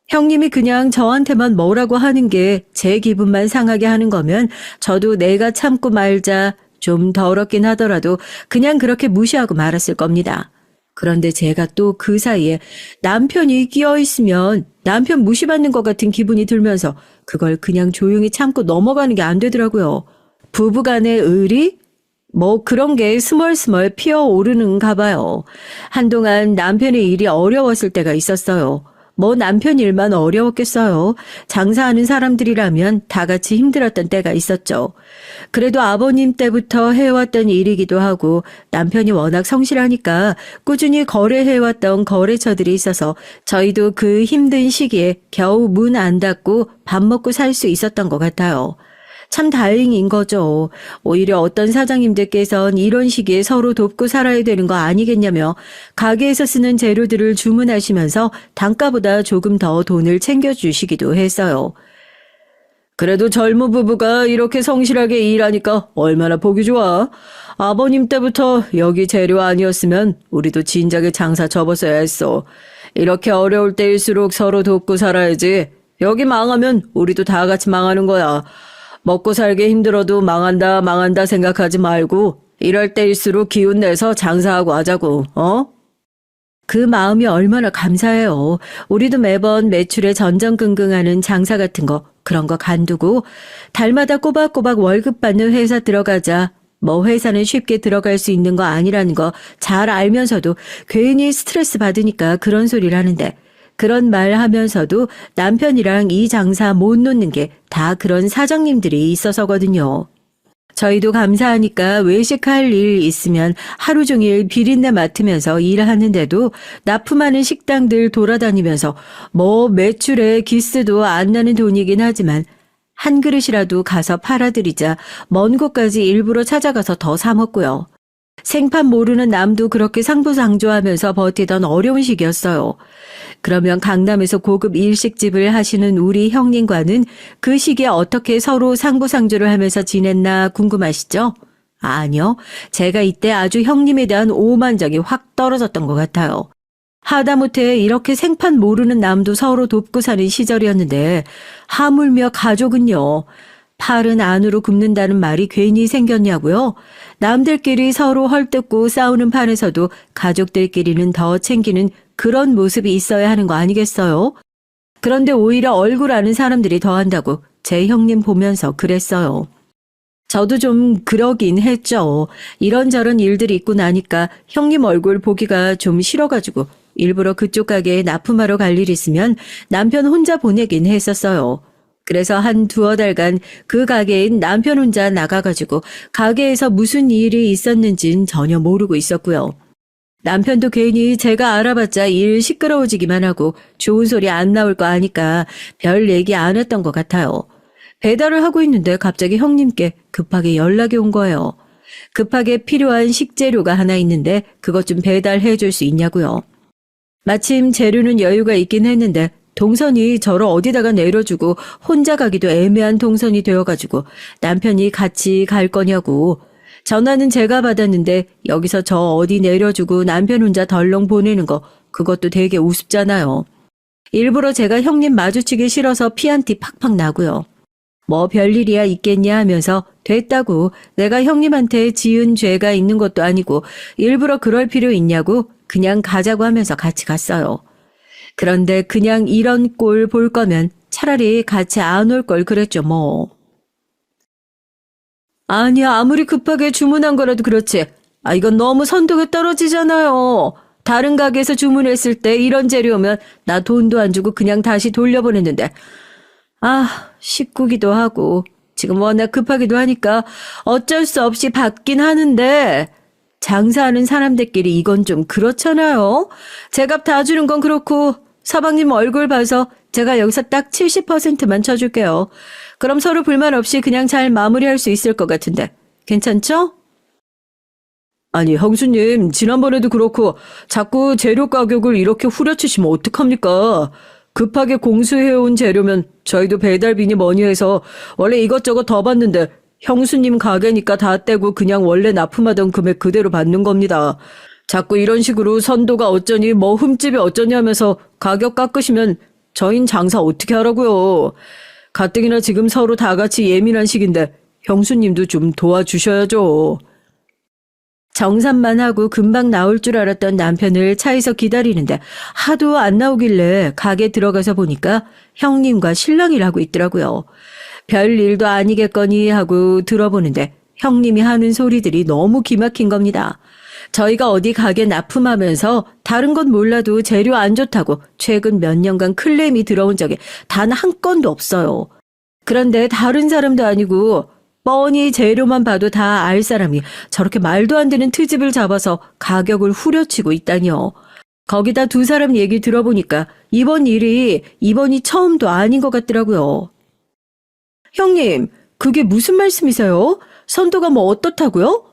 형님이 그냥 저한테만 뭐라고 하는 게 제 기분만 상하게 하는 거면 저도 내가 참고 말자 좀 더럽긴 하더라도 그냥 그렇게 무시하고 말았을 겁니다. 그런데 제가 또 그 사이에 남편이 끼어 있으면 남편 무시받는 것 같은 기분이 들면서 그걸 그냥 조용히 참고 넘어가는 게 안 되더라고요. 부부간의 의리? 뭐 그런 게 스멀스멀 피어오르는가 봐요. 한동안 남편의 일이 어려웠을 때가 있었어요. 뭐 남편 일만 어려웠겠어요. 장사하는 사람들이라면 다 같이 힘들었던 때가 있었죠. 그래도 아버님 때부터 해왔던 일이기도 하고 남편이 워낙 성실하니까 꾸준히 거래해왔던 거래처들이 있어서 저희도 그 힘든 시기에 겨우 문 안 닫고 밥 먹고 살 수 있었던 것 같아요. 참 다행인 거죠. 오히려 어떤 사장님들께선 이런 시기에 서로 돕고 살아야 되는 거 아니겠냐며 가게에서 쓰는 재료들을 주문하시면서 단가보다 조금 더 돈을 챙겨주시기도 했어요. 그래도 젊은 부부가 이렇게 성실하게 일하니까 얼마나 보기 좋아. 아버님 때부터 여기 재료 아니었으면 우리도 진작에 장사 접었어야 했어. 이렇게 어려울 때일수록 서로 돕고 살아야지. 여기 망하면 우리도 다 같이 망하는 거야. 먹고 살기 힘들어도 망한다 생각하지 말고 이럴 때일수록 기운 내서 장사하고 하자고, 어? 그 마음이 얼마나 감사해요. 우리도 매번 매출에 전전긍긍하는 장사 같은 거, 그런 거 간두고 달마다 꼬박꼬박 월급 받는 회사 들어가자. 뭐 회사는 쉽게 들어갈 수 있는 거 아니라는 거 잘 알면서도 괜히 스트레스 받으니까 그런 소리를 하는데 그런 말 하면서도 남편이랑 이 장사 못 놓는 게 다 그런 사장님들이 있어서거든요. 저희도 감사하니까 외식할 일 있으면 하루 종일 비린내 맡으면서 일하는데도 납품하는 식당들 돌아다니면서 뭐 매출에 기스도 안 나는 돈이긴 하지만 한 그릇이라도 가서 팔아드리자 먼 곳까지 일부러 찾아가서 더 사 먹고요. 생판 모르는 남도 그렇게 상부상조하면서 버티던 어려운 시기였어요. 그러면 강남에서 고급 일식집을 하시는 우리 형님과는 그 시기에 어떻게 서로 상부상조를 하면서 지냈나 궁금하시죠? 아니요. 제가 이때 아주 형님에 대한 오만정이 확 떨어졌던 것 같아요. 하다못해 이렇게 생판 모르는 남도 서로 돕고 사는 시절이었는데 하물며 가족은요. 팔은 안으로 굽는다는 말이 괜히 생겼냐고요? 남들끼리 서로 헐뜯고 싸우는 판에서도 가족들끼리는 더 챙기는 그런 모습이 있어야 하는 거 아니겠어요? 그런데 오히려 얼굴 아는 사람들이 더한다고 제 형님 보면서 그랬어요. 저도 좀 그러긴 했죠. 이런저런 일들이 있고 나니까 형님 얼굴 보기가 좀 싫어가지고 일부러 그쪽 가게에 납품하러 갈 일 있으면 남편 혼자 보내긴 했었어요. 그래서 한 두어 달간 그 가게엔 남편 혼자 나가가지고 가게에서 무슨 일이 있었는진 전혀 모르고 있었고요. 남편도 괜히 제가 알아봤자 일 시끄러워지기만 하고 좋은 소리 안 나올 거 아니까 별 얘기 안 했던 것 같아요. 배달을 하고 있는데 갑자기 형님께 급하게 연락이 온 거예요. 급하게 필요한 식재료가 하나 있는데 그것 좀 배달해 줄 수 있냐고요. 마침 재료는 여유가 있긴 했는데 동선이 저를 어디다가 내려주고 혼자 가기도 애매한 동선이 되어가지고 남편이 같이 갈 거냐고. 전화는 제가 받았는데 여기서 저 어디 내려주고 남편 혼자 덜렁 보내는 거 그것도 되게 우습잖아요. 일부러 제가 형님 마주치기 싫어서 피 한 티 팍팍 나고요. 뭐 별일이야 있겠냐 하면서 됐다고 내가 형님한테 지은 죄가 있는 것도 아니고 일부러 그럴 필요 있냐고 그냥 가자고 하면서 같이 갔어요. 그런데 그냥 이런 꼴 볼 거면 차라리 같이 안 올 걸 그랬죠 뭐. 아니야 아무리 급하게 주문한 거라도 그렇지. 이건 너무 선도가 떨어지잖아요. 다른 가게에서 주문했을 때 이런 재료면 나 돈도 안 주고 그냥 다시 돌려보냈는데 식구기도 하고 지금 워낙 급하기도 하니까 어쩔 수 없이 받긴 하는데 장사하는 사람들끼리 이건 좀 그렇잖아요. 제값 다 주는 건 그렇고 서방님 얼굴 봐서 제가 여기서 딱 70%만 쳐줄게요. 그럼 서로 불만 없이 그냥 잘 마무리할 수 있을 것 같은데 괜찮죠? 아니 형수님 지난번에도 그렇고 자꾸 재료 가격을 이렇게 후려치시면 어떡합니까? 급하게 공수해온 재료면 저희도 배달비니 뭐니 해서 원래 이것저것 더 받는데 형수님 가게니까 다 떼고 그냥 원래 납품하던 금액 그대로 받는 겁니다. 자꾸 이런 식으로 선도가 어쩌니 뭐 흠집이 어쩌니 하면서 가격 깎으시면 저흰 장사 어떻게 하라고요. 가뜩이나 지금 서로 다 같이 예민한 시기인데 형수님도 좀 도와주셔야죠. 정산만 하고 금방 나올 줄 알았던 남편을 차에서 기다리는데 하도 안 나오길래 가게 들어가서 보니까 형님과 신랑이라고 있더라고요. 별 일도 아니겠거니 하고 들어보는데 형님이 하는 소리들이 너무 기막힌 겁니다. 저희가 어디 가게 납품하면서 다른 건 몰라도 재료 안 좋다고 최근 몇 년간 클레임이 들어온 적이 단 한 건도 없어요. 그런데 다른 사람도 아니고 뻔히 재료만 봐도 다 알 사람이 저렇게 말도 안 되는 트집을 잡아서 가격을 후려치고 있다니요. 거기다 두 사람 얘기 들어보니까 이번 일이 이번이 처음도 아닌 것 같더라고요. 형님, 그게 무슨 말씀이세요? 선도가 뭐 어떻다고요?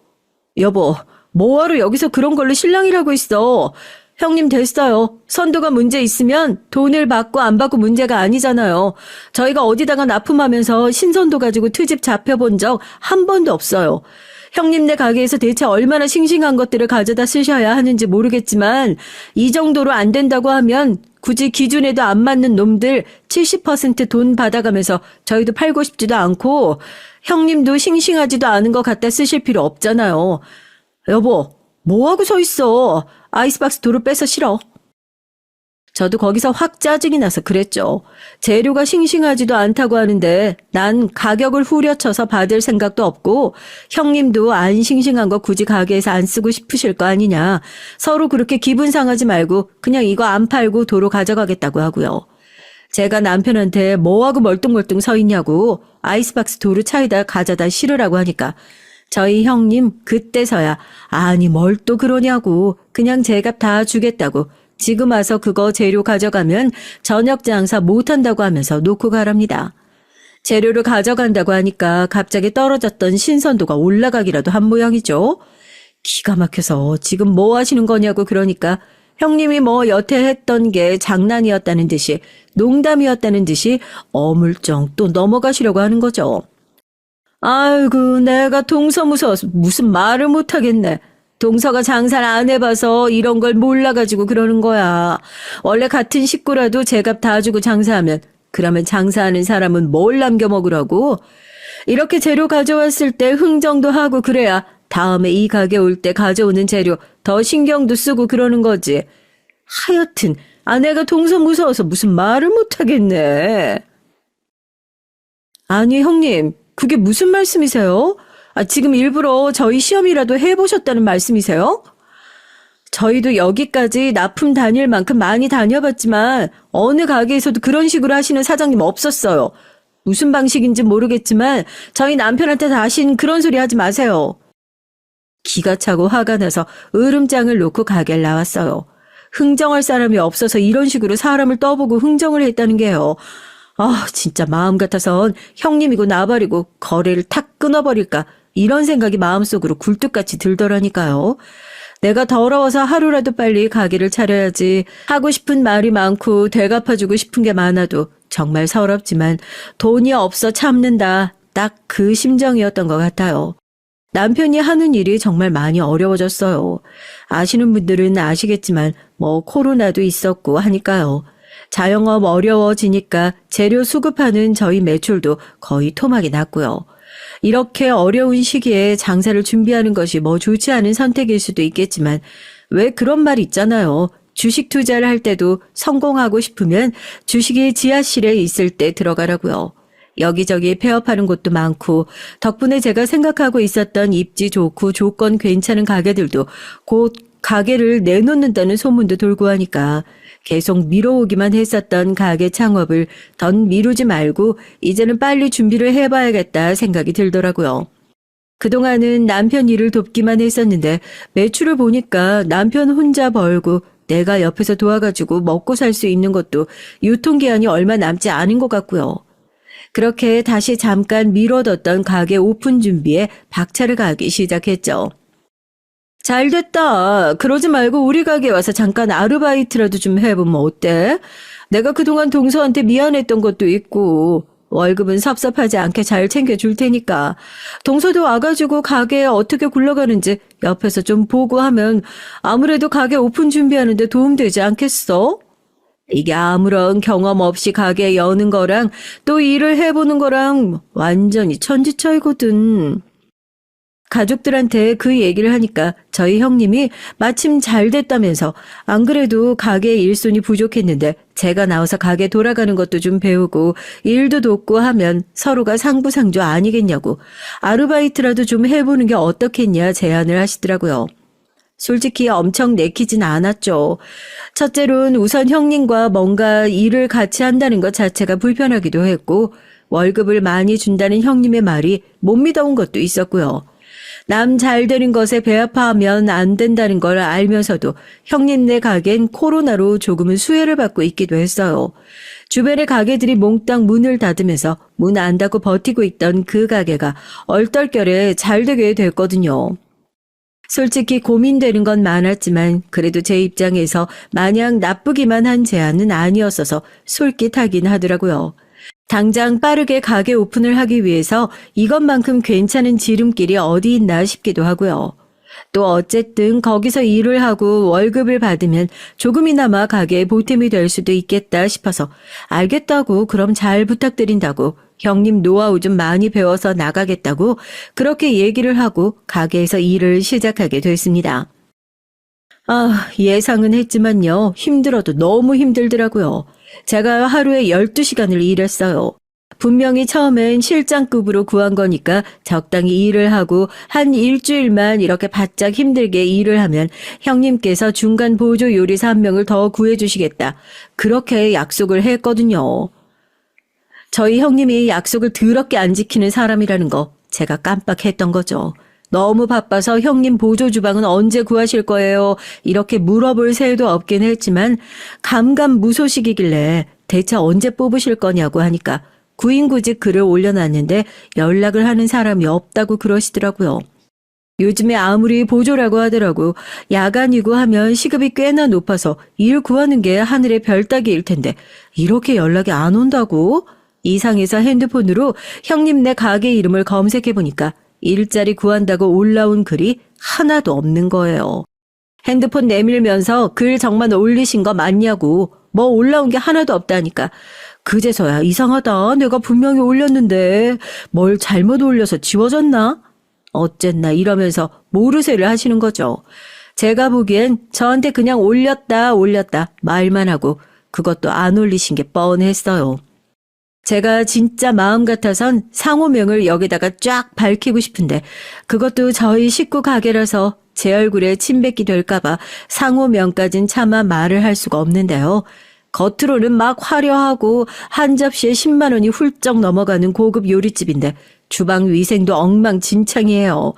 여보, 뭐하러 여기서 그런 걸로 신랑이라고 있어. 형님 됐어요. 선도가 문제 있으면 돈을 받고 안 받고 문제가 아니잖아요. 저희가 어디다가 납품하면서 신선도 가지고 트집 잡혀본 적 한 번도 없어요. 형님네 가게에서 대체 얼마나 싱싱한 것들을 가져다 쓰셔야 하는지 모르겠지만 이 정도로 안 된다고 하면 굳이 기준에도 안 맞는 놈들 70%돈 받아가면서 저희도 팔고 싶지도 않고 형님도 싱싱하지도 않은 거 갖다 쓰실 필요 없잖아요. 여보, 뭐하고 서 있어. 아이스박스 도로 빼서 실어. 저도 거기서 확 짜증이 나서 그랬죠. 재료가 싱싱하지도 않다고 하는데 난 가격을 후려쳐서 받을 생각도 없고 형님도 안 싱싱한 거 굳이 가게에서 안 쓰고 싶으실 거 아니냐. 서로 그렇게 기분 상하지 말고 그냥 이거 안 팔고 도로 가져가겠다고 하고요. 제가 남편한테 뭐하고 멀뚱멀뚱 서 있냐고 아이스박스 도로 차에다 가져다 실으라고 하니까 저희 형님 그때서야 아니 뭘 또 그러냐고 그냥 제값 다 주겠다고 지금 와서 그거 재료 가져가면 저녁 장사 못한다고 하면서 놓고 가랍니다. 재료를 가져간다고 하니까 갑자기 떨어졌던 신선도가 올라가기라도 한 모양이죠. 기가 막혀서 지금 뭐 하시는 거냐고 그러니까 형님이 뭐 여태 했던 게 장난이었다는 듯이 농담이었다는 듯이 어물쩡 또 넘어가시려고 하는 거죠. 아이고 내가 동서 무서워서 무슨 말을 못하겠네. 동서가 장사를 안 해봐서 이런 걸 몰라가지고 그러는 거야. 원래 같은 식구라도 제값 다 주고 장사하면 그러면 장사하는 사람은 뭘 남겨 먹으라고? 이렇게 재료 가져왔을 때 흥정도 하고 그래야 다음에 이 가게 올 때 가져오는 재료 더 신경도 쓰고 그러는 거지. 하여튼 아내가 동서 무서워서 무슨 말을 못하겠네. 아니 형님 그게 무슨 말씀이세요? 지금 일부러 저희 시험이라도 해보셨다는 말씀이세요? 저희도 여기까지 납품 다닐 만큼 많이 다녀봤지만 어느 가게에서도 그런 식으로 하시는 사장님 없었어요. 무슨 방식인지 모르겠지만 저희 남편한테 다신 그런 소리 하지 마세요. 기가 차고 화가 나서 으름장을 놓고 가게를 나왔어요. 흥정할 사람이 없어서 이런 식으로 사람을 떠보고 흥정을 했다는 게요. 진짜 마음 같아선 형님이고 나발이고 거래를 탁 끊어버릴까 이런 생각이 마음속으로 굴뚝같이 들더라니까요. 내가 더러워서 하루라도 빨리 가게를 차려야지 하고 싶은 말이 많고 되갚아주고 싶은 게 많아도 정말 서럽지만 돈이 없어 참는다. 딱 그 심정이었던 것 같아요. 남편이 하는 일이 정말 많이 어려워졌어요. 아시는 분들은 아시겠지만 뭐 코로나도 있었고 하니까요. 자영업 어려워지니까 재료 수급하는 저희 매출도 거의 토막이 났고요. 이렇게 어려운 시기에 장사를 준비하는 것이 뭐 좋지 않은 선택일 수도 있겠지만 왜 그런 말 있잖아요. 주식 투자를 할 때도 성공하고 싶으면 주식이 지하실에 있을 때 들어가라고요. 여기저기 폐업하는 곳도 많고 덕분에 제가 생각하고 있었던 입지 좋고 조건 괜찮은 가게들도 곧 가게를 내놓는다는 소문도 돌고 하니까 계속 미뤄오기만 했었던 가게 창업을 더 미루지 말고 이제는 빨리 준비를 해봐야겠다 생각이 들더라고요. 그동안은 남편 일을 돕기만 했었는데 매출을 보니까 남편 혼자 벌고 내가 옆에서 도와가지고 먹고 살 수 있는 것도 유통기한이 얼마 남지 않은 것 같고요. 그렇게 다시 잠깐 미뤄뒀던 가게 오픈 준비에 박차를 가기 시작했죠. 잘됐다. 그러지 말고 우리 가게 와서 잠깐 아르바이트라도 좀 해보면 어때? 내가 그동안 동서한테 미안했던 것도 있고 월급은 섭섭하지 않게 잘 챙겨줄 테니까 동서도 와가지고 가게에 어떻게 굴러가는지 옆에서 좀 보고 하면 아무래도 가게 오픈 준비하는데 도움되지 않겠어? 이게 아무런 경험 없이 가게 여는 거랑 또 일을 해보는 거랑 완전히 천지차이거든. 가족들한테 그 얘기를 하니까 저희 형님이 마침 잘 됐다면서 안 그래도 가게 일손이 부족했는데 제가 나와서 가게 돌아가는 것도 좀 배우고 일도 돕고 하면 서로가 상부상조 아니겠냐고 아르바이트라도 좀 해보는 게 어떻겠냐 제안을 하시더라고요. 솔직히 엄청 내키진 않았죠. 첫째로는 우선 형님과 뭔가 일을 같이 한다는 것 자체가 불편하기도 했고, 월급을 많이 준다는 형님의 말이 못 믿어온 것도 있었고요. 남 잘 되는 것에 배아파하면 안 된다는 걸 알면서도 형님네 가게는 코로나로 조금은 수혜를 받고 있기도 했어요. 주변의 가게들이 몽땅 문을 닫으면서 문 안 닫고 버티고 있던 그 가게가 얼떨결에 잘 되게 됐거든요. 솔직히 고민되는 건 많았지만 그래도 제 입장에서 마냥 나쁘기만 한 제안은 아니었어서 솔깃하긴 하더라고요. 당장 빠르게 가게 오픈을 하기 위해서 이것만큼 괜찮은 지름길이 어디 있나 싶기도 하고요. 또 어쨌든 거기서 일을 하고 월급을 받으면 조금이나마 가게에 보탬이 될 수도 있겠다 싶어서 알겠다고 그럼 잘 부탁드린다고 형님 노하우 좀 많이 배워서 나가겠다고 그렇게 얘기를 하고 가게에서 일을 시작하게 됐습니다. 예상은 했지만요. 힘들어도 너무 힘들더라고요. 제가 하루에 12시간을 일했어요. 분명히 처음엔 실장급으로 구한 거니까 적당히 일을 하고 한 일주일만 이렇게 바짝 힘들게 일을 하면 형님께서 중간 보조 요리사 한 명을 더 구해주시겠다. 그렇게 약속을 했거든요. 저희 형님이 약속을 더럽게 안 지키는 사람이라는 거 제가 깜빡했던 거죠. 너무 바빠서 형님 보조 주방은 언제 구하실 거예요? 이렇게 물어볼 새도 없긴 했지만 감감무소식이길래 대체 언제 뽑으실 거냐고 하니까 구인구직 글을 올려놨는데 연락을 하는 사람이 없다고 그러시더라고요. 요즘에 아무리 보조라고 하더라고 야간이고 하면 시급이 꽤나 높아서 일 구하는 게 하늘의 별 따기일 텐데 이렇게 연락이 안 온다고? 이상해서 핸드폰으로 형님네 가게 이름을 검색해보니까 일자리 구한다고 올라온 글이 하나도 없는 거예요. 핸드폰 내밀면서 글 정말 올리신 거 맞냐고 뭐 올라온 게 하나도 없다니까 그제서야 이상하다 내가 분명히 올렸는데 뭘 잘못 올려서 지워졌나? 어쨌나 이러면서 모르쇠를 하시는 거죠. 제가 보기엔 저한테 그냥 올렸다 말만 하고 그것도 안 올리신 게 뻔했어요. 제가 진짜 마음 같아선 상호명을 여기다가 쫙 밝히고 싶은데 그것도 저희 식구 가게라서 제 얼굴에 침 뱉기 될까봐 상호명까진 차마 말을 할 수가 없는데요. 겉으로는 막 화려하고 한 접시에 10만 원이 훌쩍 넘어가는 고급 요리집인데 주방 위생도 엉망진창이에요.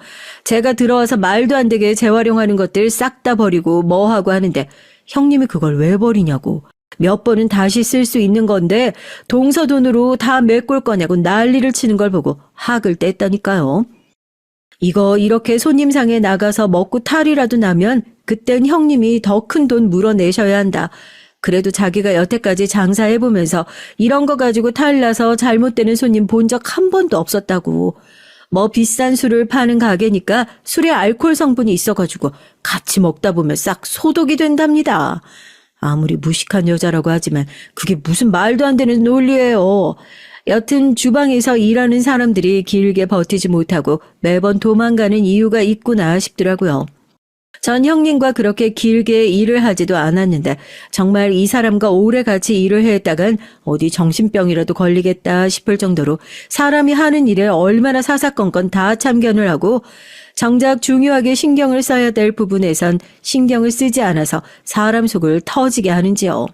제가 들어와서 말도 안 되게 재활용하는 것들 싹 다 버리고 뭐하고 하는데 형님이 그걸 왜 버리냐고. 몇 번은 다시 쓸 수 있는 건데 동서돈으로 다 메꿀 거냐고 난리를 치는 걸 보고 학을 뗐다니까요. 이거 이렇게 손님상에 나가서 먹고 탈이라도 나면 그땐 형님이 더 큰 돈 물어내셔야 한다. 그래도 자기가 여태까지 장사해보면서 이런 거 가지고 탈나서 잘못되는 손님 본 적 한 번도 없었다고. 뭐 비싼 술을 파는 가게니까 술에 알코올 성분이 있어가지고 같이 먹다 보면 싹 소독이 된답니다. 아무리 무식한 여자라고 하지만 그게 무슨 말도 안 되는 논리예요. 여튼 주방에서 일하는 사람들이 길게 버티지 못하고 매번 도망가는 이유가 있구나 싶더라고요. 전 형님과 그렇게 길게 일을 하지도 않았는데 정말 이 사람과 오래 같이 일을 했다간 어디 정신병이라도 걸리겠다 싶을 정도로 사람이 하는 일에 얼마나 사사건건 다 참견을 하고 정작 중요하게 신경을 써야 될 부분에선 신경을 쓰지 않아서 사람 속을 터지게 하는지요.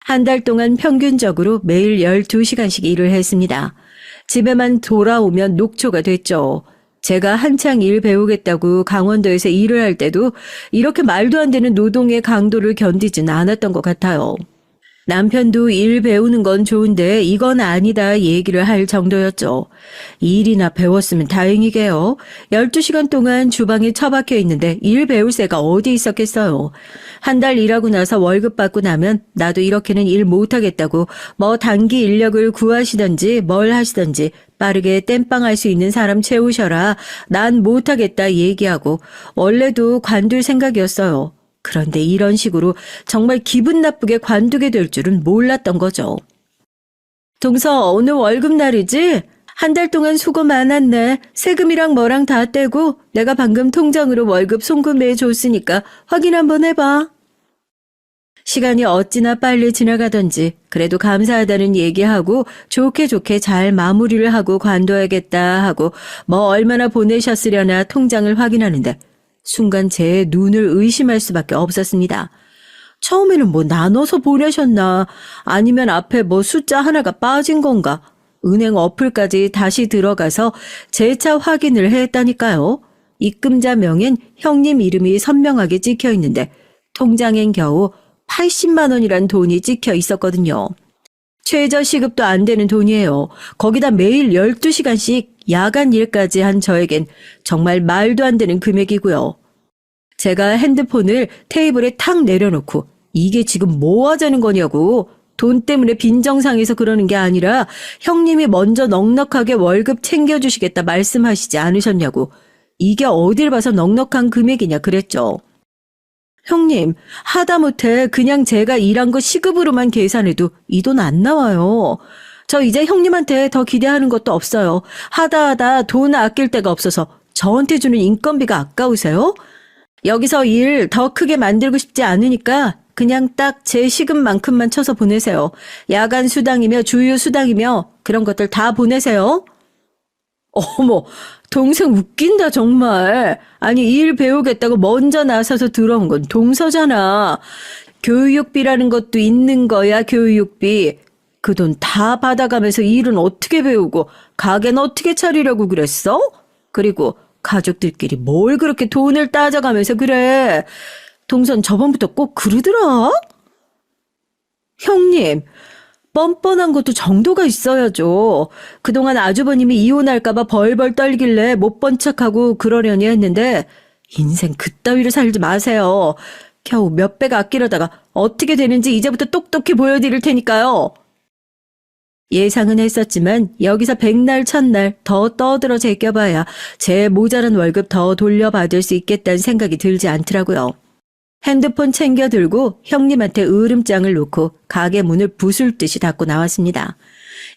한 달 동안 평균적으로 매일 12시간씩 일을 했습니다. 집에만 돌아오면 녹초가 됐죠. 제가 한창 일 배우겠다고 강원도에서 일을 할 때도 이렇게 말도 안 되는 노동의 강도를 견디진 않았던 것 같아요. 남편도 일 배우는 건 좋은데 이건 아니다 얘기를 할 정도였죠. 일이나 배웠으면 다행이게요. 12시간 동안 주방에 처박혀 있는데 일 배울 새가 어디 있었겠어요. 한 달 일하고 나서 월급 받고 나면 나도 이렇게는 일 못하겠다고 뭐 단기 인력을 구하시던지 뭘 하시던지 빠르게 땜빵할 수 있는 사람 채우셔라. 난 못하겠다 얘기하고 원래도 관둘 생각이었어요. 그런데 이런 식으로 정말 기분 나쁘게 관두게 될 줄은 몰랐던 거죠. 동서, 오늘 월급날이지? 한 달 동안 수고 많았네. 세금이랑 뭐랑 다 떼고 내가 방금 통장으로 월급 송금해 줬으니까 확인 한번 해봐. 시간이 어찌나 빨리 지나가던지 그래도 감사하다는 얘기하고 좋게 잘 마무리를 하고 관둬야겠다 하고 뭐 얼마나 보내셨으려나 통장을 확인하는데 순간 제 눈을 의심할 수밖에 없었습니다. 처음에는 뭐 나눠서 보내셨나 아니면 앞에 뭐 숫자 하나가 빠진 건가 은행 어플까지 다시 들어가서 재차 확인을 했다니까요. 입금자 명엔 형님 이름이 선명하게 찍혀 있는데 통장엔 겨우 80만 원이란 돈이 찍혀 있었거든요. 최저 시급도 안 되는 돈이에요. 거기다 매일 12시간씩 야간 일까지 한 저에겐 정말 말도 안 되는 금액이고요. 제가 핸드폰을 테이블에 탁 내려놓고 이게 지금 뭐 하자는 거냐고 돈 때문에 빈정상해서 그러는 게 아니라 형님이 먼저 넉넉하게 월급 챙겨주시겠다 말씀하시지 않으셨냐고 이게 어딜 봐서 넉넉한 금액이냐 그랬죠. 형님, 하다못해 그냥 제가 일한 거 시급으로만 계산해도 이 돈 안 나와요. 저 이제 형님한테 더 기대하는 것도 없어요. 하다 돈 아낄 데가 없어서 저한테 주는 인건비가 아까우세요? 여기서 일 더 크게 만들고 싶지 않으니까 그냥 딱 제 시급만큼만 쳐서 보내세요. 야간 수당이며 주유 수당이며 그런 것들 다 보내세요. 어머, 동생 웃긴다 정말. 아니 일 배우겠다고 먼저 나서서 들어온 건 동서잖아. 교육비라는 것도 있는 거야 교육비. 그 돈 다 받아가면서 일은 어떻게 배우고 가게는 어떻게 차리려고 그랬어? 그리고 가족들끼리 뭘 그렇게 돈을 따져가면서 그래. 동선 저번부터 꼭 그러더라. 형님, 뻔뻔한 것도 정도가 있어야죠. 그동안 아주버님이 이혼할까봐 벌벌 떨길래 못 본 척하고 그러려니 했는데 인생 그따위로 살지 마세요. 겨우 몇백 아끼려다가 어떻게 되는지 이제부터 똑똑히 보여드릴 테니까요. 예상은 했었지만 여기서 백날 첫날 더 떠들어 제껴봐야 제 모자란 월급 더 돌려받을 수 있겠다는 생각이 들지 않더라고요. 핸드폰 챙겨 들고 형님한테 으름장을 놓고 가게 문을 부술듯이 닫고 나왔습니다.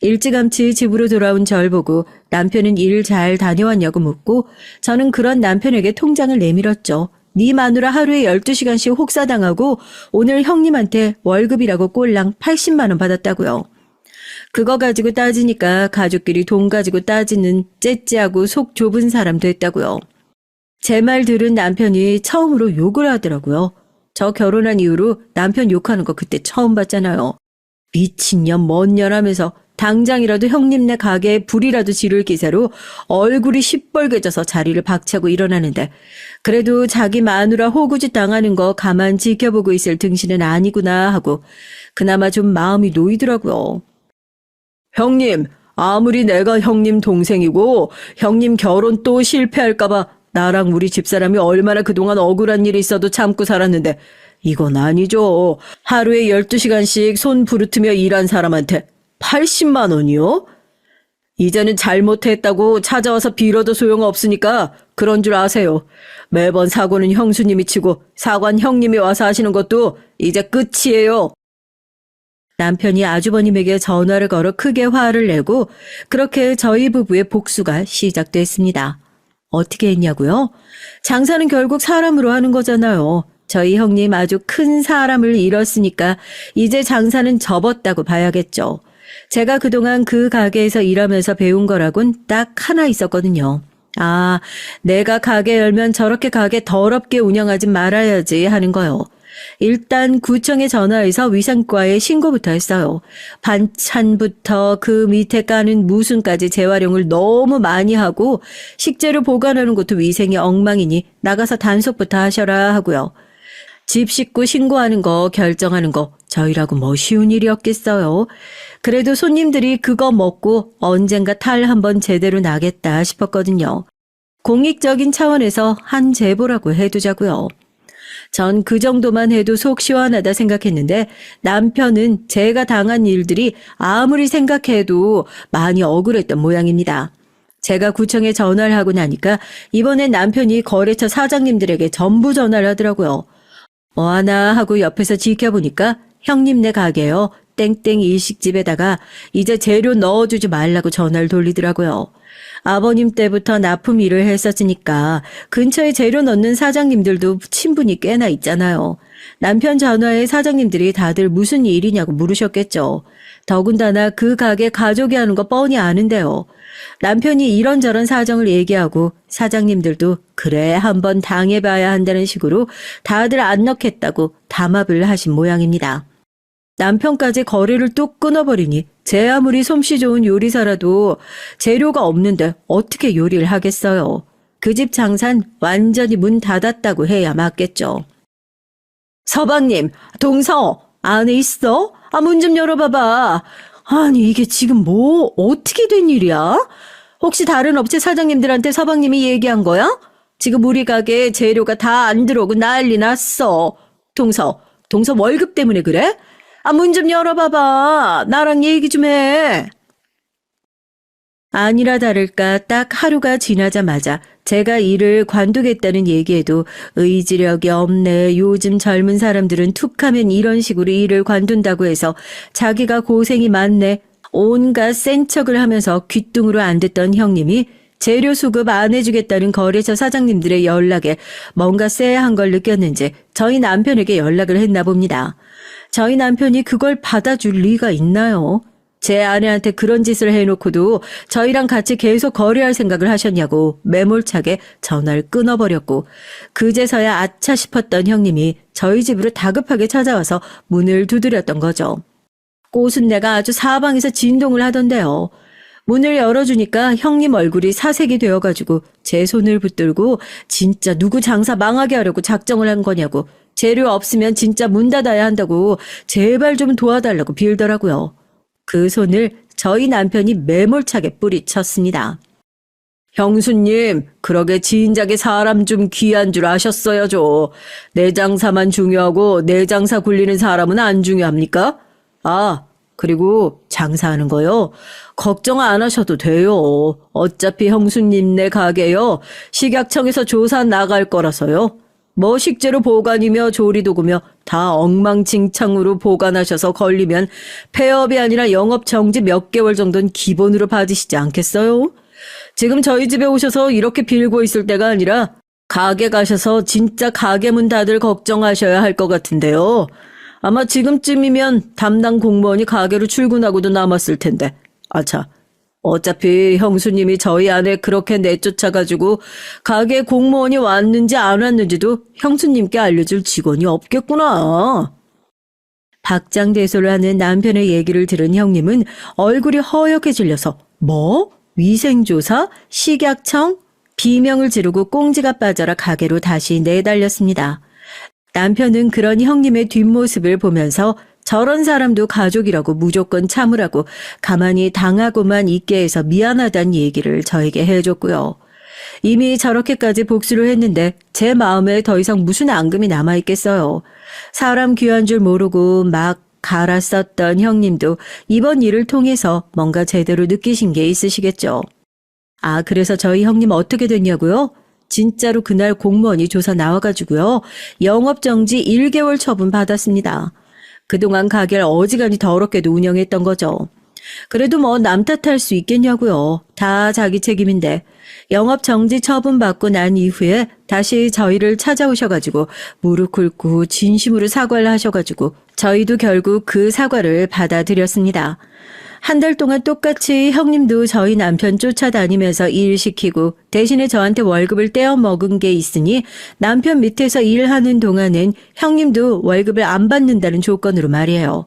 일찌감치 집으로 돌아온 절 보고 남편은 일 잘 다녀왔냐고 묻고 저는 그런 남편에게 통장을 내밀었죠. 네 마누라 하루에 12시간씩 혹사당하고 오늘 형님한테 월급이라고 꼴랑 80만 원 받았다고요. 그거 가지고 따지니까 가족끼리 돈 가지고 따지는 째째하고 속 좁은 사람 됐다고요. 제 말 들은 남편이 처음으로 욕을 하더라고요. 저 결혼한 이후로 남편 욕하는 거 그때 처음 봤잖아요. 미친년 뭔년 하면서 당장이라도 형님네 가게에 불이라도 지를 기세로 얼굴이 시뻘개져서 자리를 박차고 일어나는데 그래도 자기 마누라 호구짓 당하는 거 가만 지켜보고 있을 등신은 아니구나 하고 그나마 좀 마음이 놓이더라고요. 형님, 아무리 내가 형님 동생이고 형님 결혼 또 실패할까봐 나랑 우리 집사람이 얼마나 그동안 억울한 일이 있어도 참고 살았는데 이건 아니죠. 하루에 12시간씩 손 부르트며 일한 사람한테 80만 원이요? 이제는 잘못했다고 찾아와서 빌어도 소용없으니까 그런 줄 아세요. 매번 사고는 형수님이 치고 사관 형님이 와서 하시는 것도 이제 끝이에요. 남편이 아주버님에게 전화를 걸어 크게 화를 내고 그렇게 저희 부부의 복수가 시작됐습니다. 어떻게 했냐고요? 장사는 결국 사람으로 하는 거잖아요. 저희 형님 아주 큰 사람을 잃었으니까 이제 장사는 접었다고 봐야겠죠. 제가 그동안 그 가게에서 일하면서 배운 거라곤 딱 하나 있었거든요. 아, 내가 가게 열면 저렇게 가게 더럽게 운영하지 말아야지 하는 거요. 일단 구청에 전화해서 위생과에 신고부터 했어요. 반찬부터 그 밑에 까는 무순까지 재활용을 너무 많이 하고 식재료 보관하는 것도 위생이 엉망이니 나가서 단속부터 하셔라 하고요. 집 식구 신고하는 거 결정하는 거 저희라고 뭐 쉬운 일이었겠어요. 그래도 손님들이 그거 먹고 언젠가 탈 한번 제대로 나겠다 싶었거든요. 공익적인 차원에서 한 제보라고 해두자고요. 전 그 정도만 해도 속 시원하다 생각했는데 남편은 제가 당한 일들이 아무리 생각해도 많이 억울했던 모양입니다. 제가 구청에 전화를 하고 나니까 이번엔 남편이 거래처 사장님들에게 전부 전화를 하더라고요. 뭐하나 하고 옆에서 지켜보니까 형님네 가게요. 땡땡 일식집에다가 이제 재료 넣어주지 말라고 전화를 돌리더라고요. 아버님 때부터 납품 일을 했었으니까 근처에 재료 넣는 사장님들도 친분이 꽤나 있잖아요. 남편 전화에 사장님들이 다들 무슨 일이냐고 물으셨겠죠. 더군다나 그 가게 가족이 하는 거 뻔히 아는데요. 남편이 이런저런 사정을 얘기하고 사장님들도 그래 한번 당해봐야 한다는 식으로 다들 안 넣겠다고 담합을 하신 모양입니다. 남편까지 거래를 뚝 끊어버리니 제 아무리 솜씨 좋은 요리사라도 재료가 없는데 어떻게 요리를 하겠어요. 그 집 장산 완전히 문 닫았다고 해야 맞겠죠. 서방님, 동서 안에 있어? 문 좀 열어봐봐. 아니 이게 지금 뭐 어떻게 된 일이야? 혹시 다른 업체 사장님들한테 서방님이 얘기한 거야? 지금 우리 가게에 재료가 다 안 들어오고 난리 났어. 동서 월급 때문에 그래? 문 좀 열어봐봐. 나랑 얘기 좀 해. 아니라 다를까 딱 하루가 지나자마자 제가 일을 관두겠다는 얘기에도 의지력이 없네. 요즘 젊은 사람들은 툭하면 이런 식으로 일을 관둔다고 해서 자기가 고생이 많네. 온갖 센 척을 하면서 귓등으로 안 듣던 형님이 재료 수급 안 해주겠다는 거래처 사장님들의 연락에 뭔가 쎄한 걸 느꼈는지 저희 남편에게 연락을 했나 봅니다. 저희 남편이 그걸 받아줄 리가 있나요? 제 아내한테 그런 짓을 해놓고도 저희랑 같이 계속 거래할 생각을 하셨냐고 매몰차게 전화를 끊어버렸고 그제서야 아차 싶었던 형님이 저희 집으로 다급하게 찾아와서 문을 두드렸던 거죠. 꼬순내가 아주 사방에서 진동을 하던데요. 문을 열어주니까 형님 얼굴이 사색이 되어가지고 제 손을 붙들고 진짜 누구 장사 망하게 하려고 작정을 한 거냐고 재료 없으면 진짜 문 닫아야 한다고 제발 좀 도와달라고 빌더라고요. 그 손을 저희 남편이 매몰차게 뿌리쳤습니다. 형수님, 그러게 진작에 사람 좀 귀한 줄 아셨어야죠. 내 장사만 중요하고 내 장사 굴리는 사람은 안 중요합니까? 그리고 장사하는 거요? 걱정 안 하셔도 돼요. 어차피 형수님네 가게요. 식약청에서 조사 나갈 거라서요. 뭐 식재료 보관이며 조리도구며 다 엉망진창으로 보관하셔서 걸리면 폐업이 아니라 영업 정지 몇 개월 정도는 기본으로 받으시지 않겠어요? 지금 저희 집에 오셔서 이렇게 빌고 있을 때가 아니라 가게 가셔서 진짜 가게 문 닫을 걱정하셔야 할 것 같은데요. 아마 지금쯤이면 담당 공무원이 가게로 출근하고도 남았을 텐데. 어차피 형수님이 저희 아내 그렇게 내쫓아가지고 가게 공무원이 왔는지 안 왔는지도 형수님께 알려줄 직원이 없겠구나. 박장대소를 하는 남편의 얘기를 들은 형님은 얼굴이 허옇게 질려서 뭐? 위생조사? 식약청? 비명을 지르고 꽁지가 빠져라 가게로 다시 내달렸습니다. 남편은 그런 형님의 뒷모습을 보면서 저런 사람도 가족이라고 무조건 참으라고 가만히 당하고만 있게 해서 미안하다는 얘기를 저에게 해줬고요. 이미 저렇게까지 복수를 했는데 제 마음에 더 이상 무슨 앙금이 남아있겠어요. 사람 귀한 줄 모르고 막 갈았었던 형님도 이번 일을 통해서 뭔가 제대로 느끼신 게 있으시겠죠. 그래서 저희 형님 어떻게 됐냐고요? 진짜로 그날 공무원이 조사 나와가지고요. 영업정지 1개월 처분 받았습니다. 그동안 가게를 어지간히 더럽게도 운영했던 거죠. 그래도 뭐 남 탓할 수 있겠냐고요. 다 자기 책임인데. 영업정지 처분받고 난 이후에 다시 저희를 찾아오셔가지고 무릎 꿇고 진심으로 사과를 하셔가지고 저희도 결국 그 사과를 받아들였습니다. 한 달 동안 똑같이 형님도 저희 남편 쫓아다니면서 일 시키고 대신에 저한테 월급을 떼어 먹은 게 있으니 남편 밑에서 일하는 동안은 형님도 월급을 안 받는다는 조건으로 말이에요.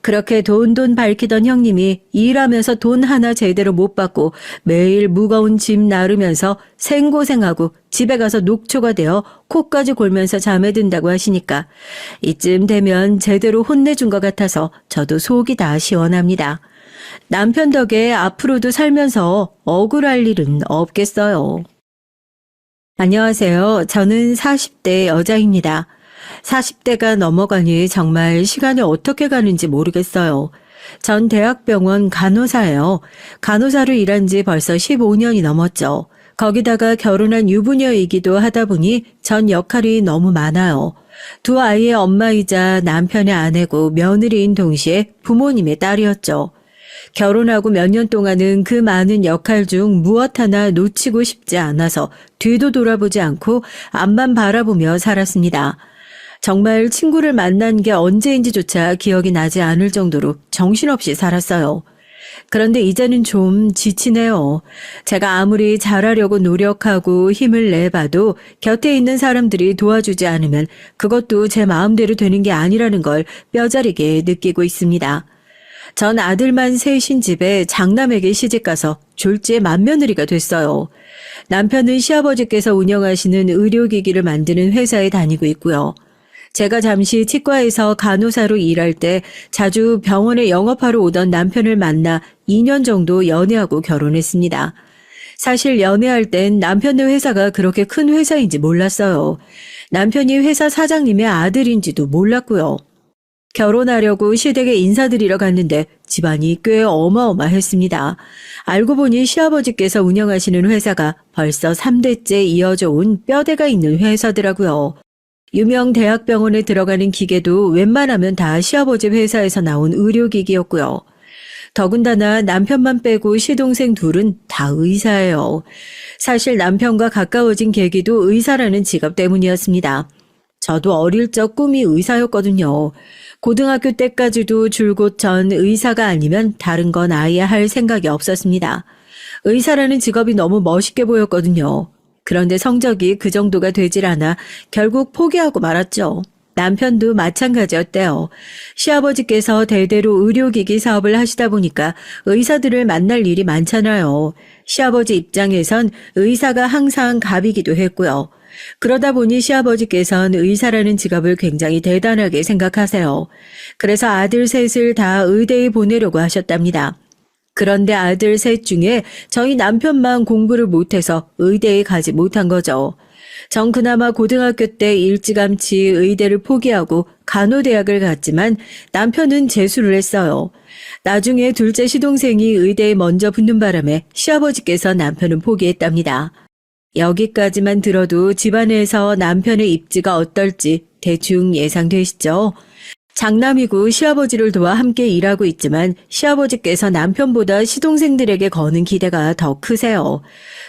그렇게 돈 밝히던 형님이 일하면서 돈 하나 제대로 못 받고 매일 무거운 짐 나르면서 생고생하고 집에 가서 녹초가 되어 코까지 골면서 잠에 든다고 하시니까 이쯤 되면 제대로 혼내준 것 같아서 저도 속이 다 시원합니다. 남편 덕에 앞으로도 살면서 억울할 일은 없겠어요. 안녕하세요. 저는 40대 여자입니다. 40대가 넘어가니 정말 시간이 어떻게 가는지 모르겠어요. 전 대학병원 간호사예요. 간호사로 일한 지 벌써 15년이 넘었죠. 거기다가 결혼한 유부녀이기도 하다 보니 전 역할이 너무 많아요. 두 아이의 엄마이자 남편의 아내고 며느리인 동시에 부모님의 딸이었죠. 결혼하고 몇 년 동안은 그 많은 역할 중 무엇 하나 놓치고 싶지 않아서 뒤도 돌아보지 않고 앞만 바라보며 살았습니다. 정말 친구를 만난 게 언제인지조차 기억이 나지 않을 정도로 정신없이 살았어요. 그런데 이제는 좀 지치네요. 제가 아무리 잘하려고 노력하고 힘을 내봐도 곁에 있는 사람들이 도와주지 않으면 그것도 제 마음대로 되는 게 아니라는 걸 뼈저리게 느끼고 있습니다. 전 아들만 셋인 집에 장남에게 시집가서 졸지에 맏며느리가 됐어요. 남편은 시아버지께서 운영하시는 의료기기를 만드는 회사에 다니고 있고요. 제가 잠시 치과에서 간호사로 일할 때 자주 병원에 영업하러 오던 남편을 만나 2년 정도 연애하고 결혼했습니다. 사실 연애할 땐 남편네 회사가 그렇게 큰 회사인지 몰랐어요. 남편이 회사 사장님의 아들인지도 몰랐고요. 결혼하려고 시댁에 인사드리러 갔는데 집안이 꽤 어마어마했습니다. 알고 보니 시아버지께서 운영하시는 회사가 벌써 3대째 이어져 온 뼈대가 있는 회사더라고요. 유명 대학병원에 들어가는 기계도 웬만하면 다 시아버지 회사에서 나온 의료기기였고요. 더군다나 남편만 빼고 시동생 둘은 다 의사예요. 사실 남편과 가까워진 계기도 의사라는 직업 때문이었습니다. 저도 어릴 적 꿈이 의사였거든요. 고등학교 때까지도 줄곧 전 의사가 아니면 다른 건 아예 할 생각이 없었습니다. 의사라는 직업이 너무 멋있게 보였거든요. 그런데 성적이 그 정도가 되질 않아 결국 포기하고 말았죠. 남편도 마찬가지였대요. 시아버지께서 대대로 의료기기 사업을 하시다 보니까 의사들을 만날 일이 많잖아요. 시아버지 입장에선 의사가 항상 갑이기도 했고요. 그러다 보니 시아버지께선 의사라는 직업을 굉장히 대단하게 생각하세요. 그래서 아들 셋을 다 의대에 보내려고 하셨답니다. 그런데 아들 셋 중에 저희 남편만 공부를 못해서 의대에 가지 못한 거죠. 전 그나마 고등학교 때 일찌감치 의대를 포기하고 간호대학을 갔지만 남편은 재수를 했어요. 나중에 둘째 시동생이 의대에 먼저 붙는 바람에 시아버지께서 남편은 포기했답니다. 여기까지만 들어도 집안에서 남편의 입지가 어떨지 대충 예상되시죠? 장남이고 시아버지를 도와 함께 일하고 있지만 시아버지께서 남편보다 시동생들에게 거는 기대가 더 크세요.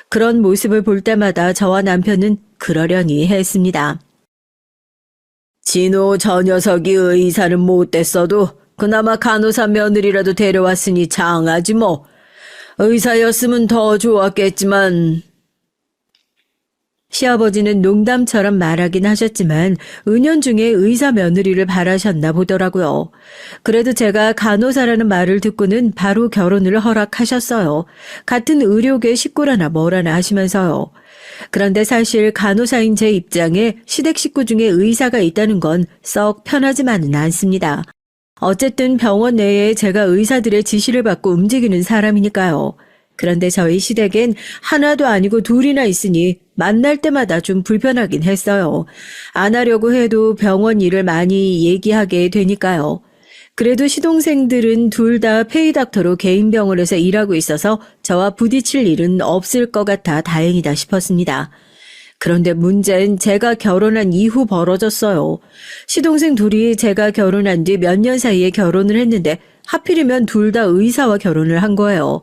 그런 모습을 볼 때마다 저와 남편은 그러려니 했습니다. 진호 저 녀석이 의사는 못됐어도 그나마 간호사 며느리라도 데려왔으니 장하지 뭐. 의사였으면 더 좋았겠지만. 시아버지는 농담처럼 말하긴 하셨지만 은연중에 의사 며느리를 바라셨나 보더라고요. 그래도 제가 간호사라는 말을 듣고는 바로 결혼을 허락하셨어요. 같은 의료계 식구라나 뭐라나 하시면서요. 그런데 사실 간호사인 제 입장에 시댁 식구 중에 의사가 있다는 건 썩 편하지만은 않습니다. 어쨌든 병원 내에 제가 의사들의 지시를 받고 움직이는 사람이니까요. 그런데 저희 시댁엔 하나도 아니고 둘이나 있으니 만날 때마다 좀 불편하긴 했어요. 안 하려고 해도 병원 일을 많이 얘기하게 되니까요. 그래도 시동생들은 둘 다 페이닥터로 개인 병원에서 일하고 있어서 저와 부딪힐 일은 없을 것 같아 다행이다 싶었습니다. 그런데 문제는 제가 결혼한 이후 벌어졌어요. 시동생 둘이 제가 결혼한 뒤 몇 년 사이에 결혼을 했는데 하필이면 둘 다 의사와 결혼을 한 거예요.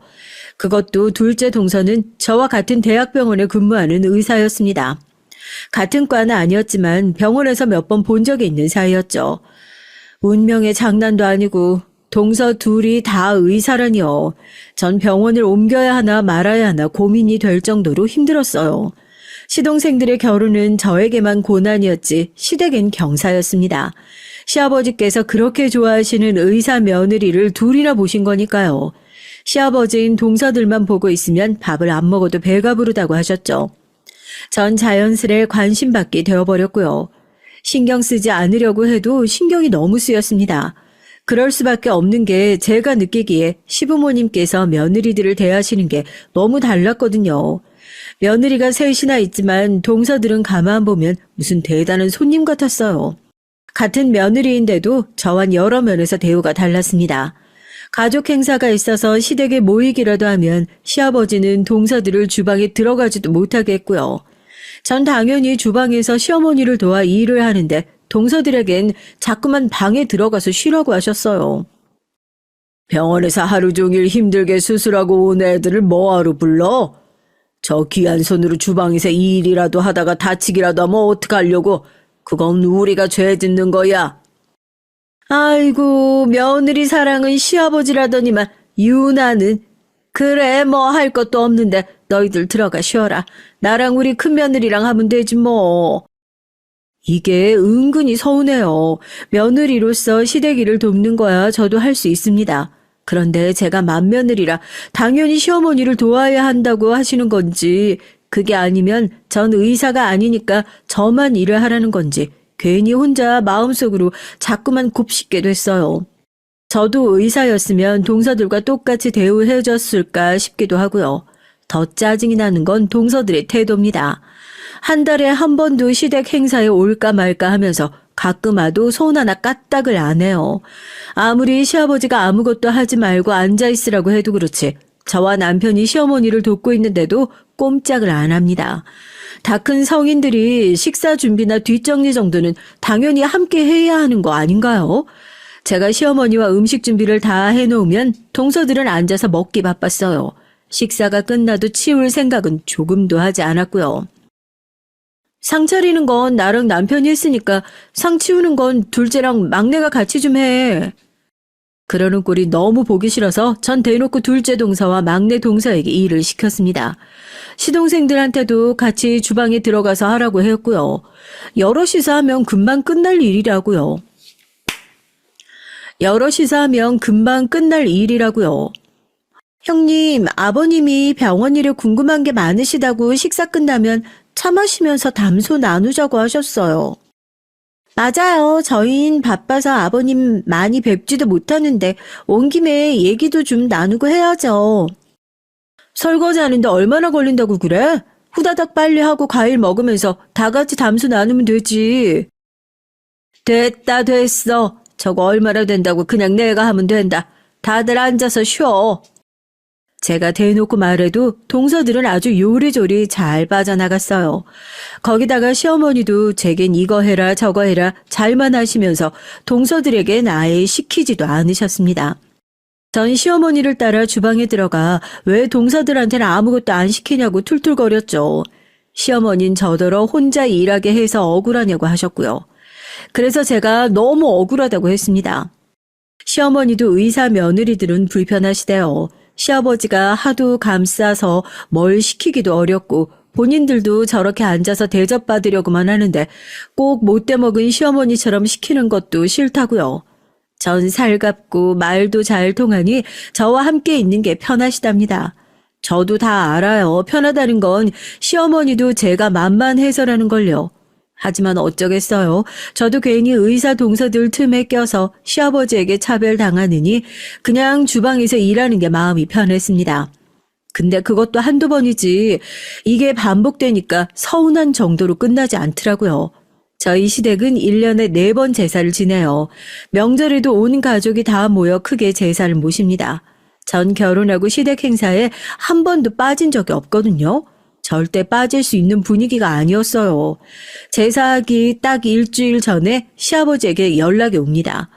그것도 둘째 동서는 저와 같은 대학병원에 근무하는 의사였습니다. 같은 과는 아니었지만 병원에서 몇 번 본 적이 있는 사이였죠. 운명의 장난도 아니고 동서 둘이 다 의사라니요. 전 병원을 옮겨야 하나 말아야 하나 고민이 될 정도로 힘들었어요. 시동생들의 결혼은 저에게만 고난이었지 시댁엔 경사였습니다. 시아버지께서 그렇게 좋아하시는 의사 며느리를 둘이나 보신 거니까요. 시아버지인 동서들만 보고 있으면 밥을 안 먹어도 배가 부르다고 하셨죠. 전 자연스레 관심받게 되어버렸고요. 신경 쓰지 않으려고 해도 신경이 너무 쓰였습니다. 그럴 수밖에 없는 게 제가 느끼기에 시부모님께서 며느리들을 대하시는 게 너무 달랐거든요. 며느리가 셋이나 있지만 동서들은 가만 보면 무슨 대단한 손님 같았어요. 같은 며느리인데도 저와 여러 면에서 대우가 달랐습니다. 가족 행사가 있어서 시댁에 모이기라도 하면 시아버지는 동서들을 주방에 들어가지도 못하게 했고요. 전 당연히 주방에서 시어머니를 도와 일을 하는데 동서들에겐 자꾸만 방에 들어가서 쉬라고 하셨어요. 병원에서 하루 종일 힘들게 수술하고 온 애들을 뭐하러 불러? 저 귀한 손으로 주방에서 일이라도 하다가 다치기라도 하면 어떡하려고? 그건 우리가 죄 짓는 거야. 아이고, 며느리 사랑은 시아버지라더니만 유나는. 그래, 뭐 할 것도 없는데 너희들 들어가 쉬어라. 나랑 우리 큰며느리랑 하면 되지 뭐. 이게 은근히 서운해요. 며느리로서 시댁일을 돕는 거야 저도 할 수 있습니다. 그런데 제가 맏며느리라 당연히 시어머니를 도와야 한다고 하시는 건지, 그게 아니면 전 의사가 아니니까 저만 일을 하라는 건지 괜히 혼자 마음속으로 자꾸만 곱씹게 됐어요. 저도 의사였으면 동서들과 똑같이 대우해줬을까 싶기도 하고요. 더 짜증이 나는 건 동서들의 태도입니다. 한 달에 한 번도 시댁 행사에 올까 말까 하면서 가끔 와도 손 하나 까딱을 안 해요. 아무리 시아버지가 아무것도 하지 말고 앉아있으라고 해도 그렇지, 저와 남편이 시어머니를 돕고 있는데도 꼼짝을 안 합니다. 다 큰 성인들이 식사 준비나 뒷정리 정도는 당연히 함께 해야 하는 거 아닌가요? 제가 시어머니와 음식 준비를 다 해놓으면 동서들은 앉아서 먹기 바빴어요. 식사가 끝나도 치울 생각은 조금도 하지 않았고요. 상 차리는 건 나랑 남편이 했으니까 상 치우는 건 둘째랑 막내가 같이 좀 해. 그러는 꼴이 너무 보기 싫어서 전 대놓고 둘째 동서와 막내 동서에게 일을 시켰습니다. 시동생들한테도 같이 주방에 들어가서 하라고 했고요. 여럿이서 하면 금방 끝날 일이라고요. 형님, 아버님이 병원 일에 궁금한 게 많으시다고 식사 끝나면 차 마시면서 담소 나누자고 하셨어요. 맞아요. 저희는 바빠서 아버님 많이 뵙지도 못하는데 온 김에 얘기도 좀 나누고 해야죠. 설거지 하는데 얼마나 걸린다고 그래? 후다닥 빨리 하고 과일 먹으면서 다 같이 담소 나누면 되지. 됐어. 저거 얼마나 된다고 그냥 내가 하면 된다. 다들 앉아서 쉬어. 제가 대놓고 말해도 동서들은 아주 요리조리 잘 빠져나갔어요. 거기다가 시어머니도 제겐 이거 해라 저거 해라 잘만 하시면서 동서들에겐 아예 시키지도 않으셨습니다. 전 시어머니를 따라 주방에 들어가 왜 동서들한테는 아무것도 안 시키냐고 툴툴거렸죠. 시어머니는 저더러 혼자 일하게 해서 억울하냐고 하셨고요. 그래서 제가 너무 억울하다고 했습니다. 시어머니도 의사 며느리들은 불편하시대요. 시아버지가 하도 감싸서 뭘 시키기도 어렵고 본인들도 저렇게 앉아서 대접받으려고만 하는데 꼭 못돼 먹은 시어머니처럼 시키는 것도 싫다고요. 전 살갑고 말도 잘 통하니 저와 함께 있는 게 편하시답니다. 저도 다 알아요. 편하다는 건 시어머니도 제가 만만해서라는 걸요. 하지만 어쩌겠어요. 저도 괜히 의사 동서들 틈에 껴서 시아버지에게 차별당하느니 그냥 주방에서 일하는 게 마음이 편했습니다. 근데 그것도 한두 번이지 이게 반복되니까 서운한 정도로 끝나지 않더라고요. 저희 시댁은 1년에 4번 제사를 지내요. 명절에도 온 가족이 다 모여 크게 제사를 모십니다. 전 결혼하고 시댁 행사에 한 번도 빠진 적이 없거든요. 절대 빠질 수 있는 분위기가 아니었어요. 제사하기 딱 일주일 전에 시아버지에게 연락이 옵니다.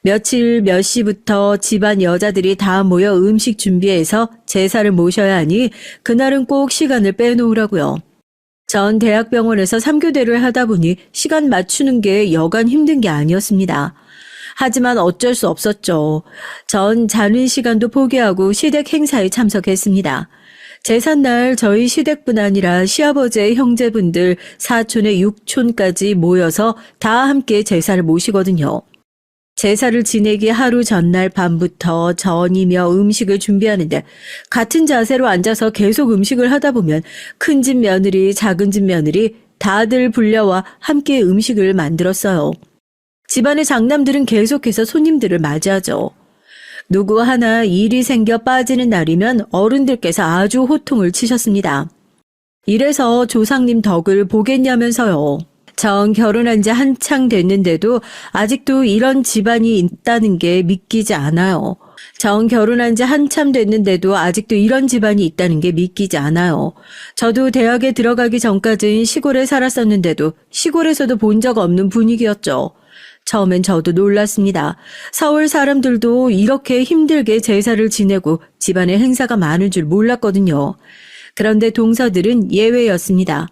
며칠 몇 시부터 집안 여자들이 다 모여 음식 준비해서 제사를 모셔야 하니 그날은 꼭 시간을 빼놓으라고요. 전 대학병원에서 3교대를 하다 보니 시간 맞추는 게 여간 힘든 게 아니었습니다. 하지만 어쩔 수 없었죠. 전 자는 시간도 포기하고 시댁 행사에 참석했습니다. 제삿날 저희 시댁뿐 아니라 시아버지의 형제분들, 사촌의 육촌까지 모여서 다 함께 제사를 모시거든요. 제사를 지내기 하루 전날 밤부터 전이며 음식을 준비하는데 같은 자세로 앉아서 계속 음식을 하다 보면 큰 집 며느리, 작은 집 며느리 다들 불려와 함께 음식을 만들었어요. 집안의 장남들은 계속해서 손님들을 맞이하죠. 누구 하나 일이 생겨 빠지는 날이면 어른들께서 아주 호통을 치셨습니다. 이래서 조상님 덕을 보겠냐면서요. 전 결혼한 지 한창 됐는데도 아직도 이런 집안이 있다는 게 믿기지 않아요. 저도 대학에 들어가기 전까진 시골에 살았었는데도 시골에서도 본 적 없는 분위기였죠. 처음엔 저도 놀랐습니다. 서울 사람들도 이렇게 힘들게 제사를 지내고 집안에 행사가 많은 줄 몰랐거든요. 그런데 동서들은 예외였습니다.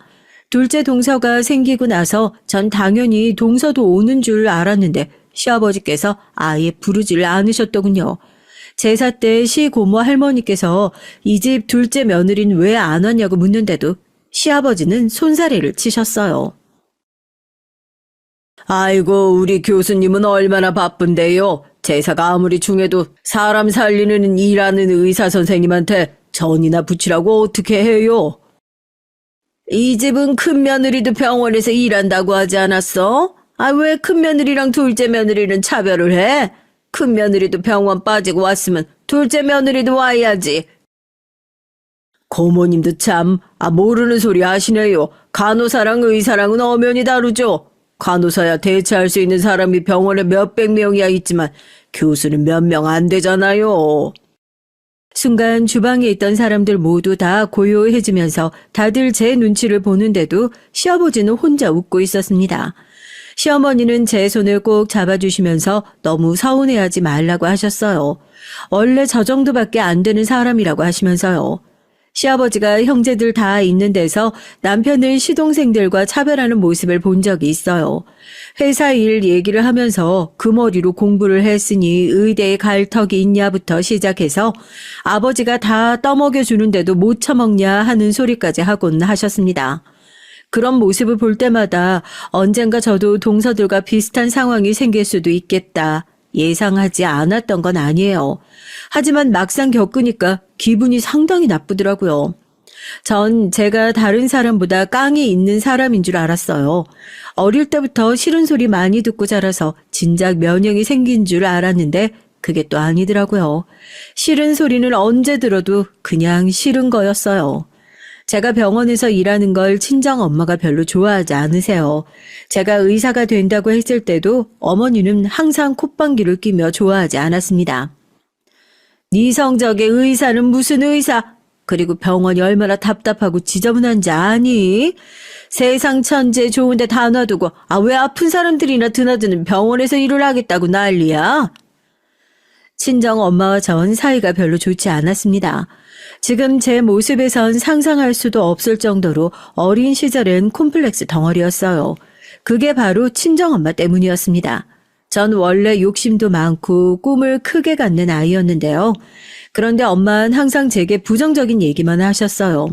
둘째 동서가 생기고 나서 전 당연히 동서도 오는 줄 알았는데 시아버지께서 아예 부르질 않으셨더군요. 제사 때 시고모 할머니께서 이 집 둘째 며느리는 왜 안 왔냐고 묻는데도 시아버지는 손사래를 치셨어요. 아이고, 우리 교수님은 얼마나 바쁜데요. 제사가 아무리 중해도 사람 살리는 일하는 의사 선생님한테 전이나 붙이라고 어떻게 해요? 이 집은 큰 며느리도 병원에서 일한다고 하지 않았어? 아, 왜 큰 며느리랑 둘째 며느리는 차별을 해? 큰 며느리도 병원 빠지고 왔으면 둘째 며느리도 와야지. 고모님도 참, 모르는 소리 하시네요. 간호사랑 의사랑은 엄연히 다르죠. 간호사야 대체할 수 있는 사람이 병원에 몇백 명이야 있지만 교수는 몇 명 안 되잖아요. 순간 주방에 있던 사람들 모두 다 고요해지면서 다들 제 눈치를 보는데도 시아버지는 혼자 웃고 있었습니다. 시어머니는 제 손을 꼭 잡아주시면서 너무 서운해하지 말라고 하셨어요. 원래 저 정도밖에 안 되는 사람이라고 하시면서요. 시아버지가 형제들 다 있는 데서 남편을 시동생들과 차별하는 모습을 본 적이 있어요. 회사 일 얘기를 하면서 그 머리로 공부를 했으니 의대에 갈 턱이 있냐부터 시작해서 아버지가 다 떠먹여주는데도 못 처먹냐 하는 소리까지 하곤 하셨습니다. 그런 모습을 볼 때마다 언젠가 저도 동서들과 비슷한 상황이 생길 수도 있겠다. 예상하지 않았던 건 아니에요. 하지만 막상 겪으니까 기분이 상당히 나쁘더라고요. 전 제가 다른 사람보다 깡이 있는 사람인 줄 알았어요. 어릴 때부터 싫은 소리 많이 듣고 자라서 진작 면역이 생긴 줄 알았는데 그게 또 아니더라고요. 싫은 소리는 언제 들어도 그냥 싫은 거였어요. 제가 병원에서 일하는 걸 친정 엄마가 별로 좋아하지 않으세요. 제가 의사가 된다고 했을 때도 어머니는 항상 콧방귀를 뀌며 좋아하지 않았습니다. 네 성적의 의사는 무슨 의사? 그리고 병원이 얼마나 답답하고 지저분한지 아니? 세상 천재 좋은데 다 놔두고 왜 아픈 사람들이나 드나드는 병원에서 일을 하겠다고 난리야? 친정 엄마와 전 사이가 별로 좋지 않았습니다. 지금 제 모습에선 상상할 수도 없을 정도로 어린 시절엔 콤플렉스 덩어리였어요. 그게 바로 친정엄마 때문이었습니다. 전 원래 욕심도 많고 꿈을 크게 갖는 아이였는데요. 그런데 엄마는 항상 제게 부정적인 얘기만 하셨어요.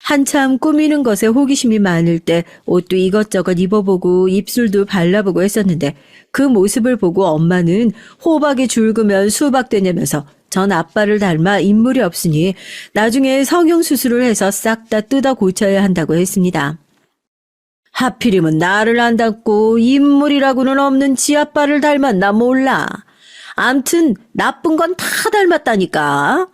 한참 꾸미는 것에 호기심이 많을 때 옷도 이것저것 입어보고 입술도 발라보고 했었는데 그 모습을 보고 엄마는 호박이 줄그면 수박되냐면서 전 아빠를 닮아 인물이 없으니 나중에 성형수술을 해서 싹 다 뜯어 고쳐야 한다고 했습니다. 하필이면 나를 안 닮고 인물이라고는 없는 지 아빠를 닮았나 몰라. 암튼 나쁜 건 다 닮았다니까.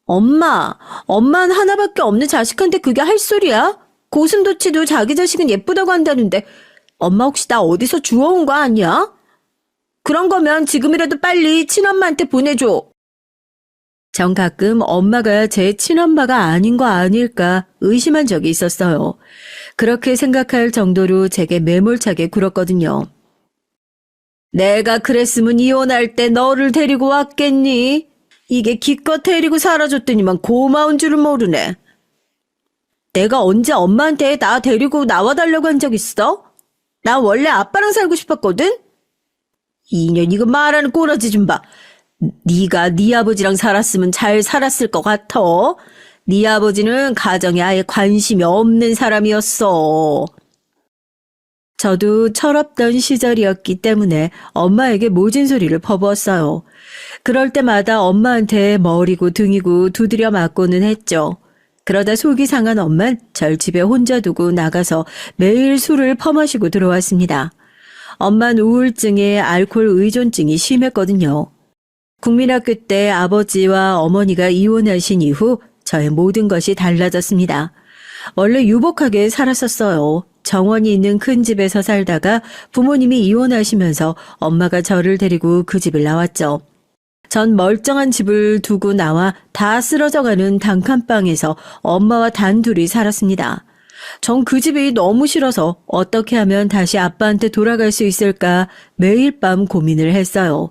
엄마는 하나밖에 없는 자식한테 그게 할 소리야? 고슴도치도 자기 자식은 예쁘다고 한다는데 엄마 혹시 나 어디서 주워온 거 아니야? 그런 거면 지금이라도 빨리 친엄마한테 보내줘. 전 가끔 엄마가 제 친엄마가 아닌 거 아닐까 의심한 적이 있었어요. 그렇게 생각할 정도로 제게 매몰차게 굴었거든요. 내가 그랬으면 이혼할 때 너를 데리고 왔겠니? 이게 기껏 데리고 살아줬더니만 고마운 줄을 모르네. 내가 언제 엄마한테 나 데리고 나와달라고 한 적 있어? 나 원래 아빠랑 살고 싶었거든? 2년 이거 말하는 꼬라지 좀 봐. 네가 네 아버지랑 살았으면 잘 살았을 것 같아. 네 아버지는 가정에 아예 관심이 없는 사람이었어. 저도 철없던 시절이었기 때문에 엄마에게 모진 소리를 퍼부었어요. 그럴 때마다 엄마한테 머리고 등이고 두드려 맞고는 했죠. 그러다 속이 상한 엄만 절 집에 혼자 두고 나가서 매일 술을 퍼마시고 들어왔습니다. 엄만 우울증에 알코올 의존증이 심했거든요. 국민학교 때 아버지와 어머니가 이혼하신 이후 저의 모든 것이 달라졌습니다. 원래 유복하게 살았었어요. 정원이 있는 큰 집에서 살다가 부모님이 이혼하시면서 엄마가 저를 데리고 그 집을 나왔죠. 전 멀쩡한 집을 두고 나와 다 쓰러져가는 단칸방에서 엄마와 단둘이 살았습니다. 전 그 집이 너무 싫어서 어떻게 하면 다시 아빠한테 돌아갈 수 있을까 매일 밤 고민을 했어요.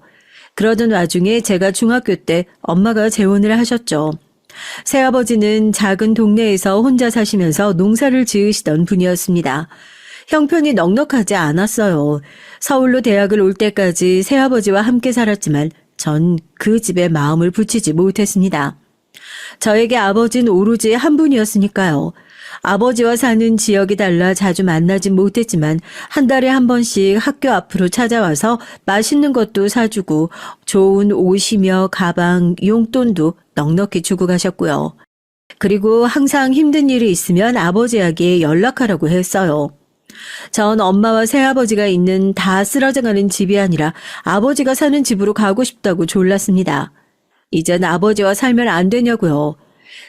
그러던 와중에 제가 중학교 때 엄마가 재혼을 하셨죠. 새아버지는 작은 동네에서 혼자 사시면서 농사를 지으시던 분이었습니다. 형편이 넉넉하지 않았어요. 서울로 대학을 올 때까지 새아버지와 함께 살았지만 전 그 집에 마음을 붙이지 못했습니다. 저에게 아버지는 오로지 한 분이었으니까요. 아버지와 사는 지역이 달라 자주 만나진 못했지만 한 달에 한 번씩 학교 앞으로 찾아와서 맛있는 것도 사주고 좋은 옷이며 가방, 용돈도 넉넉히 주고 가셨고요. 그리고 항상 힘든 일이 있으면 아버지에게 연락하라고 했어요. 전 엄마와 새아버지가 있는 다 쓰러져가는 집이 아니라 아버지가 사는 집으로 가고 싶다고 졸랐습니다. 이젠 아버지와 살면 안 되냐고요.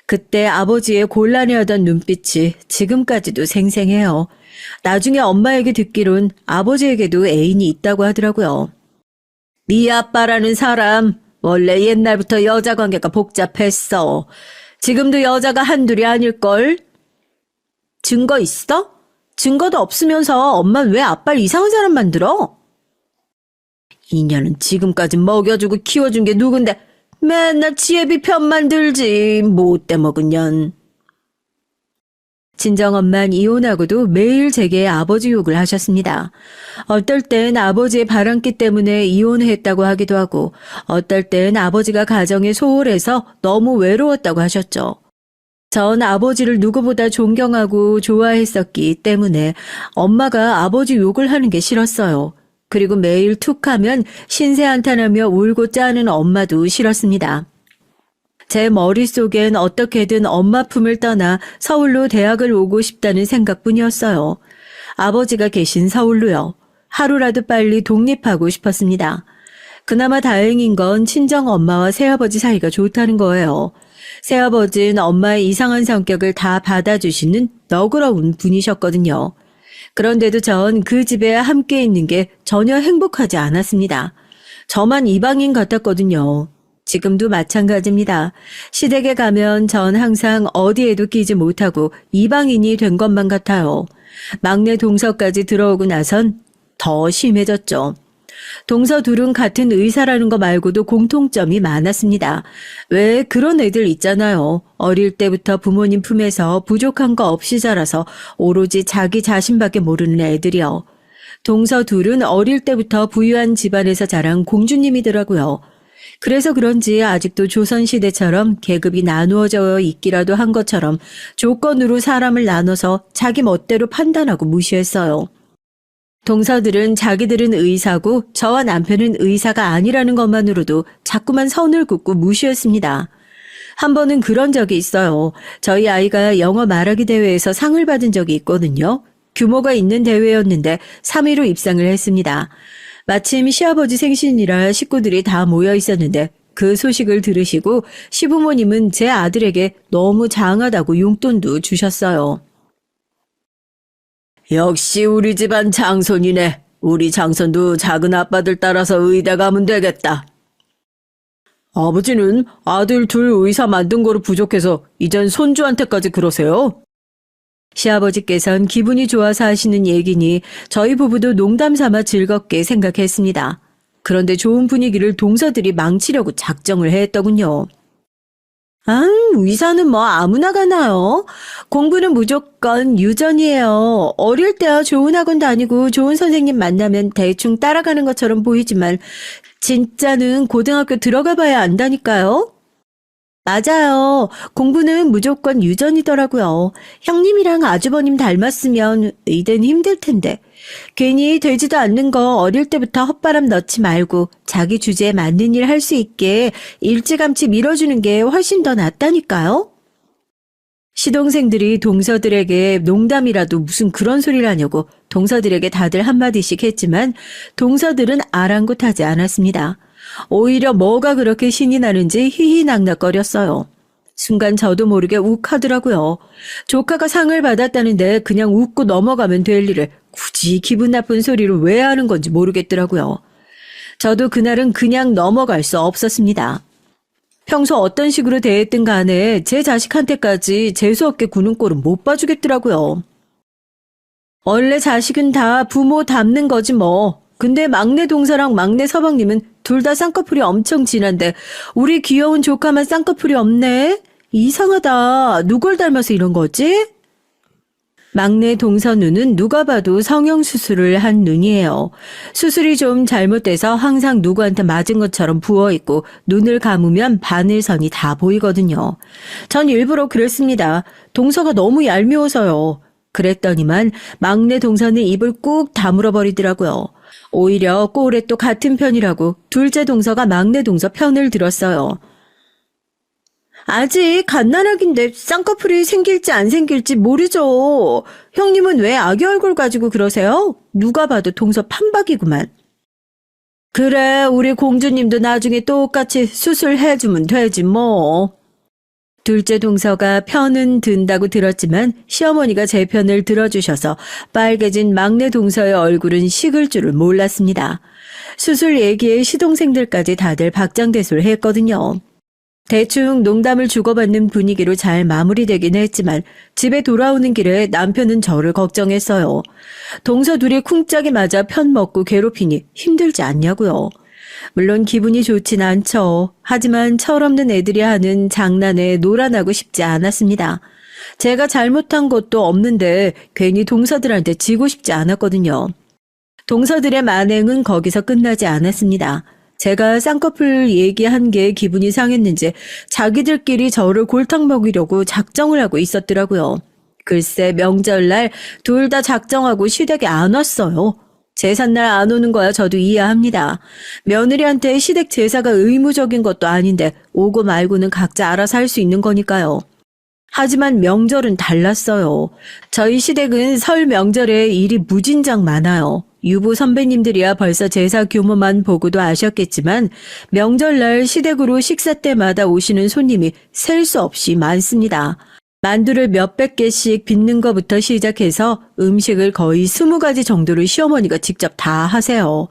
그때 아버지의 곤란해하던 눈빛이 지금까지도 생생해요. 나중에 엄마에게 듣기론 아버지에게도 애인이 있다고 하더라고요. 네 아빠라는 사람 원래 옛날부터 여자 관계가 복잡했어. 지금도 여자가 한둘이 아닐걸? 증거 있어? 증거도 없으면서 엄마는 왜 아빠를 이상한 사람 만들어? 인연은 지금까지 먹여주고 키워준 게 누군데 맨날 지혜비 편만 들지 못돼 먹은 년. 친정엄만 이혼하고도 매일 제게 아버지 욕을 하셨습니다. 어떨 땐 아버지의 바람기 때문에 이혼했다고 하기도 하고 어떨 땐 아버지가 가정에 소홀해서 너무 외로웠다고 하셨죠. 전 아버지를 누구보다 존경하고 좋아했었기 때문에 엄마가 아버지 욕을 하는 게 싫었어요. 그리고 매일 툭하면 신세한탄하며 울고 짜는 엄마도 싫었습니다. 제 머릿속엔 어떻게든 엄마 품을 떠나 서울로 대학을 오고 싶다는 생각뿐이었어요. 아버지가 계신 서울로요. 하루라도 빨리 독립하고 싶었습니다. 그나마 다행인 건 친정 엄마와 새아버지 사이가 좋다는 거예요. 새아버지는 엄마의 이상한 성격을 다 받아주시는 너그러운 분이셨거든요. 그런데도 전 그 집에 함께 있는 게 전혀 행복하지 않았습니다. 저만 이방인 같았거든요. 지금도 마찬가지입니다. 시댁에 가면 전 항상 어디에도 끼지 못하고 이방인이 된 것만 같아요. 막내 동서까지 들어오고 나선 더 심해졌죠. 동서 둘은 같은 의사라는 거 말고도 공통점이 많았습니다. 왜 그런 애들 있잖아요. 어릴 때부터 부모님 품에서 부족한 거 없이 자라서 오로지 자기 자신밖에 모르는 애들이요. 동서 둘은 어릴 때부터 부유한 집안에서 자란 공주님이더라고요. 그래서 그런지 아직도 조선시대처럼 계급이 나누어져 있기라도 한 것처럼 조건으로 사람을 나눠서 자기 멋대로 판단하고 무시했어요. 동서들은 자기들은 의사고 저와 남편은 의사가 아니라는 것만으로도 자꾸만 선을 긋고 무시했습니다. 한 번은 그런 적이 있어요. 저희 아이가 영어 말하기 대회에서 상을 받은 적이 있거든요. 규모가 있는 대회였는데 3위로 입상을 했습니다. 마침 시아버지 생신이라 식구들이 다 모여 있었는데 그 소식을 들으시고 시부모님은 제 아들에게 너무 장하다고 용돈도 주셨어요. 역시 우리 집안 장손이네. 우리 장손도 작은 아빠들 따라서 의대 가면 되겠다. 아버지는 아들 둘 의사 만든 거로 부족해서 이젠 손주한테까지 그러세요? 시아버지께선 기분이 좋아서 하시는 얘기니 저희 부부도 농담 삼아 즐겁게 생각했습니다. 그런데 좋은 분위기를 동서들이 망치려고 작정을 했더군요. 의사는 뭐 아무나 가나요? 공부는 무조건 유전이에요. 어릴 때야 좋은 학원 다니고 좋은 선생님 만나면 대충 따라가는 것처럼 보이지만 진짜는 고등학교 들어가 봐야 안다니까요. 맞아요. 공부는 무조건 유전이더라고요. 형님이랑 아주버님 닮았으면 의대는 힘들 텐데. 괜히 되지도 않는 거 어릴 때부터 헛바람 넣지 말고 자기 주제에 맞는 일 할 수 있게 일찌감치 밀어주는 게 훨씬 더 낫다니까요. 시동생들이 동서들에게 농담이라도 무슨 그런 소리를 하냐고 동서들에게 다들 한마디씩 했지만 동서들은 아랑곳하지 않았습니다. 오히려 뭐가 그렇게 신이 나는지 희희낙낙거렸어요. 순간 저도 모르게 욱하더라고요. 조카가 상을 받았다는데 그냥 웃고 넘어가면 될 일을 굳이 기분 나쁜 소리를 왜 하는 건지 모르겠더라고요. 저도 그날은 그냥 넘어갈 수 없었습니다. 평소 어떤 식으로 대했든 간에 제 자식한테까지 재수없게 구는 꼴은 못 봐주겠더라고요. 원래 자식은 다 부모 닮는 거지 뭐. 근데 막내 동서랑 막내 서방님은 둘 다 쌍꺼풀이 엄청 진한데 우리 귀여운 조카만 쌍꺼풀이 없네? 이상하다. 누굴 닮아서 이런 거지? 막내 동서 눈은 누가 봐도 성형수술을 한 눈이에요. 수술이 좀 잘못돼서 항상 누구한테 맞은 것처럼 부어있고 눈을 감으면 바늘선이 다 보이거든요. 전 일부러 그랬습니다. 동서가 너무 얄미워서요. 그랬더니만 막내 동서는 입을 꾹 다물어 버리더라고요. 오히려 꼴에 또 같은 편이라고 둘째 동서가 막내 동서 편을 들었어요. 아직 갓난아기인데 쌍꺼풀이 생길지 안 생길지 모르죠. 형님은 왜 아기 얼굴 가지고 그러세요? 누가 봐도 동서 판박이구만. 그래, 우리 공주님도 나중에 똑같이 수술해주면 되지 뭐. 둘째 동서가 편은 든다고 들었지만 시어머니가 제 편을 들어주셔서 빨개진 막내 동서의 얼굴은 식을 줄을 몰랐습니다. 수술 얘기에 시동생들까지 다들 박장대소를 했거든요. 대충 농담을 주고받는 분위기로 잘 마무리되긴 했지만 집에 돌아오는 길에 남편은 저를 걱정했어요. 동서 둘이 쿵짝이 맞아 편 먹고 괴롭히니 힘들지 않냐고요. 물론 기분이 좋진 않죠. 하지만 철없는 애들이 하는 장난에 놀아나고 싶지 않았습니다. 제가 잘못한 것도 없는데 괜히 동서들한테 지고 싶지 않았거든요. 동서들의 만행은 거기서 끝나지 않았습니다. 제가 쌍꺼풀 얘기한 게 기분이 상했는지 자기들끼리 저를 골탕 먹이려고 작정을 하고 있었더라고요. 글쎄 명절날 둘 다 작정하고 시댁에 안 왔어요. 제삿날 안 오는 거야 저도 이해합니다. 며느리한테 시댁 제사가 의무적인 것도 아닌데 오고 말고는 각자 알아서 할 수 있는 거니까요. 하지만 명절은 달랐어요. 저희 시댁은 설 명절에 일이 무진장 많아요. 유부 선배님들이야 벌써 제사 규모만 보고도 아셨겠지만 명절날 시댁으로 식사 때마다 오시는 손님이 셀 수 없이 많습니다. 만두를 몇백 개씩 빚는 것부터 시작해서 음식을 거의 20가지 정도를 시어머니가 직접 다 하세요.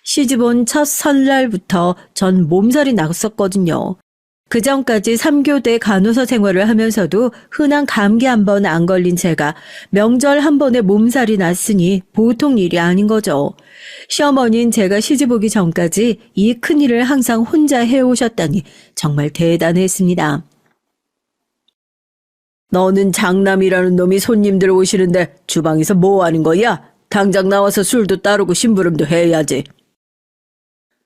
시집 온 첫 설날부터 전 몸살이 났었거든요. 그 전까지 3교대 간호사 생활을 하면서도 흔한 감기 한 번 안 걸린 제가 명절 한 번에 몸살이 났으니 보통 일이 아닌 거죠. 시어머니는 제가 시집 오기 전까지 이 큰일을 항상 혼자 해오셨다니 정말 대단했습니다. 너는 장남이라는 놈이 손님들 오시는데 주방에서 뭐 하는 거야? 당장 나와서 술도 따르고 심부름도 해야지.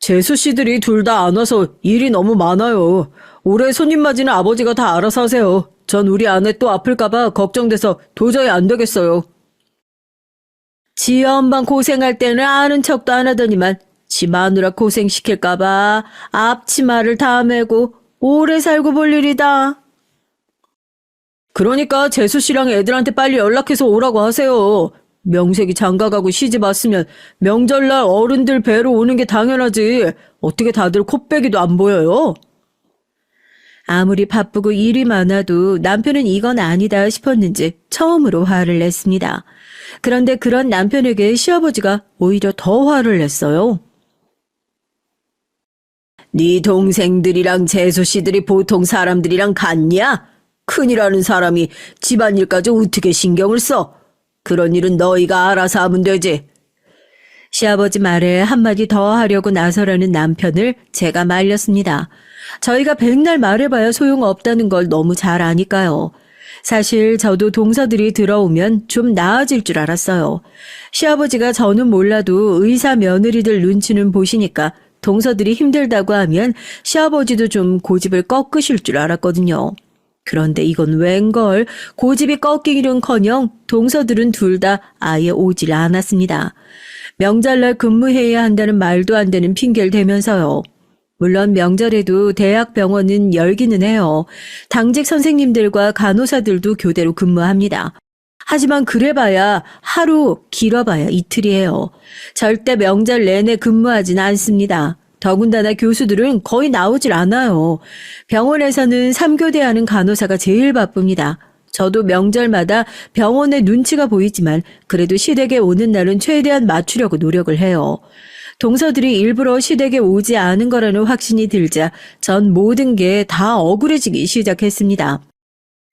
재수 씨들이 둘 다 안 와서 일이 너무 많아요. 올해 손님 맞이는 아버지가 다 알아서 하세요. 전 우리 아내 또 아플까봐 걱정돼서 도저히 안 되겠어요. 지 엄마 고생할 때는 아는 척도 안 하더니만 지 마누라 고생시킬까봐 앞치마를 다 메고 오래 살고 볼 일이다. 그러니까 재수 씨랑 애들한테 빨리 연락해서 오라고 하세요. 명색이 장가가고 시집 왔으면 명절날 어른들 뵈러 오는 게 당연하지. 어떻게 다들 콧배기도 안 보여요? 아무리 바쁘고 일이 많아도 남편은 이건 아니다 싶었는지 처음으로 화를 냈습니다. 그런데 그런 남편에게 시아버지가 오히려 더 화를 냈어요. 네 동생들이랑 재수 씨들이 보통 사람들이랑 같냐? 큰일하는 사람이 집안일까지 어떻게 신경을 써? 그런 일은 너희가 알아서 하면 되지. 시아버지 말에 한마디 더 하려고 나서려는 남편을 제가 말렸습니다. 저희가 백날 말해봐야 소용없다는 걸 너무 잘 아니까요. 사실 저도 동서들이 들어오면 좀 나아질 줄 알았어요. 시아버지가 저는 몰라도 의사 며느리들 눈치는 보시니까 동서들이 힘들다고 하면 시아버지도 좀 고집을 꺾으실 줄 알았거든요. 그런데 이건 웬걸 고집이 꺾이기는커녕 동서들은 둘 다 아예 오질 않았습니다. 명절날 근무해야 한다는 말도 안 되는 핑계를 대면서요. 물론 명절에도 대학 병원은 열기는 해요. 당직 선생님들과 간호사들도 교대로 근무합니다. 하지만 그래봐야 하루, 길어봐야 이틀이에요. 절대 명절 내내 근무하진 않습니다. 더군다나 교수들은 거의 나오질 않아요. 병원에서는 3교대하는 간호사가 제일 바쁩니다. 저도 명절마다 병원에 눈치가 보이지만 그래도 시댁에 오는 날은 최대한 맞추려고 노력을 해요. 동서들이 일부러 시댁에 오지 않은 거라는 확신이 들자 전 모든 게 다 억울해지기 시작했습니다.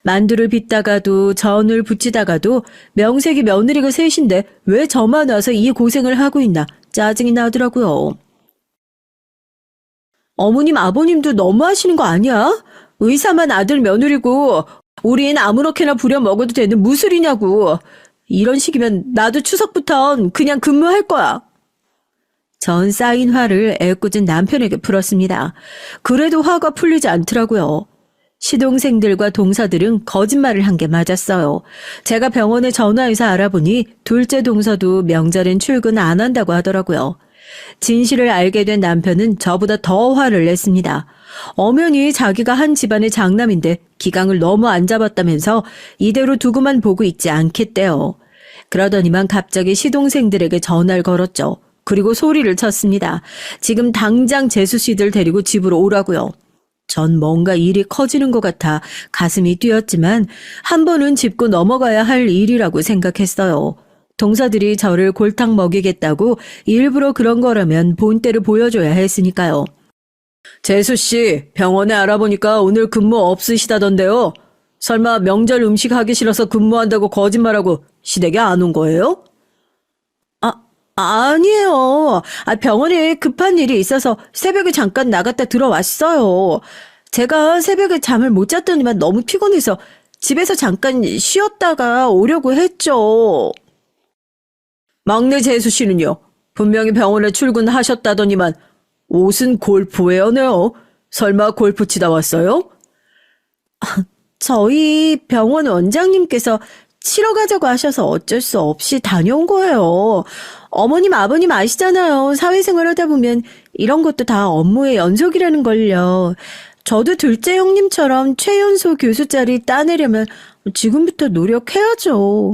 만두를 빚다가도 전을 부치다가도 명색이 며느리가 셋인데 왜 저만 와서 이 고생을 하고 있나 짜증이 나더라고요. 어머님 아버님도 너무하시는 거 아니야? 의사만 아들 며느리고 우린 아무렇게나 부려 먹어도 되는 무술이냐고. 이런 식이면 나도 추석부턴 그냥 근무할 거야. 전 쌓인 화를 애꿎은 남편에게 풀었습니다. 그래도 화가 풀리지 않더라고요. 시동생들과 동서들은 거짓말을 한 게 맞았어요. 제가 병원에 전화해서 알아보니 둘째 동서도 명절엔 출근 안 한다고 하더라고요. 진실을 알게 된 남편은 저보다 더 화를 냈습니다. 엄연히 자기가 한 집안의 장남인데 기강을 너무 안 잡았다면서 이대로 두고만 보고 있지 않겠대요. 그러더니만 갑자기 시동생들에게 전화를 걸었죠. 그리고 소리를 쳤습니다. 지금 당장 재수 씨들 데리고 집으로 오라고요. 전 뭔가 일이 커지는 것 같아 가슴이 뛰었지만 한 번은 짚고 넘어가야 할 일이라고 생각했어요. 동서들이 저를 골탕 먹이겠다고 일부러 그런 거라면 본때를 보여줘야 했으니까요. 재수씨, 병원에 알아보니까 오늘 근무 없으시다던데요. 설마 명절 음식 하기 싫어서 근무한다고 거짓말하고 시댁에 안 온 거예요? 아니에요. 병원에 급한 일이 있어서 새벽에 잠깐 나갔다 들어왔어요. 제가 새벽에 잠을 못 잤더니만 너무 피곤해서 집에서 잠깐 쉬었다가 오려고 했죠. 막내 재수 씨는요? 분명히 병원에 출근하셨다더니만 옷은 골프웨어네요. 설마 골프 치다 왔어요? 저희 병원 원장님께서 치러 가자고 하셔서 어쩔 수 없이 다녀온 거예요. 어머님, 아버님 아시잖아요. 사회생활 하다 보면 이런 것도 다 업무의 연속이라는 걸요. 저도 둘째 형님처럼 최연소 교수 자리 따내려면 지금부터 노력해야죠.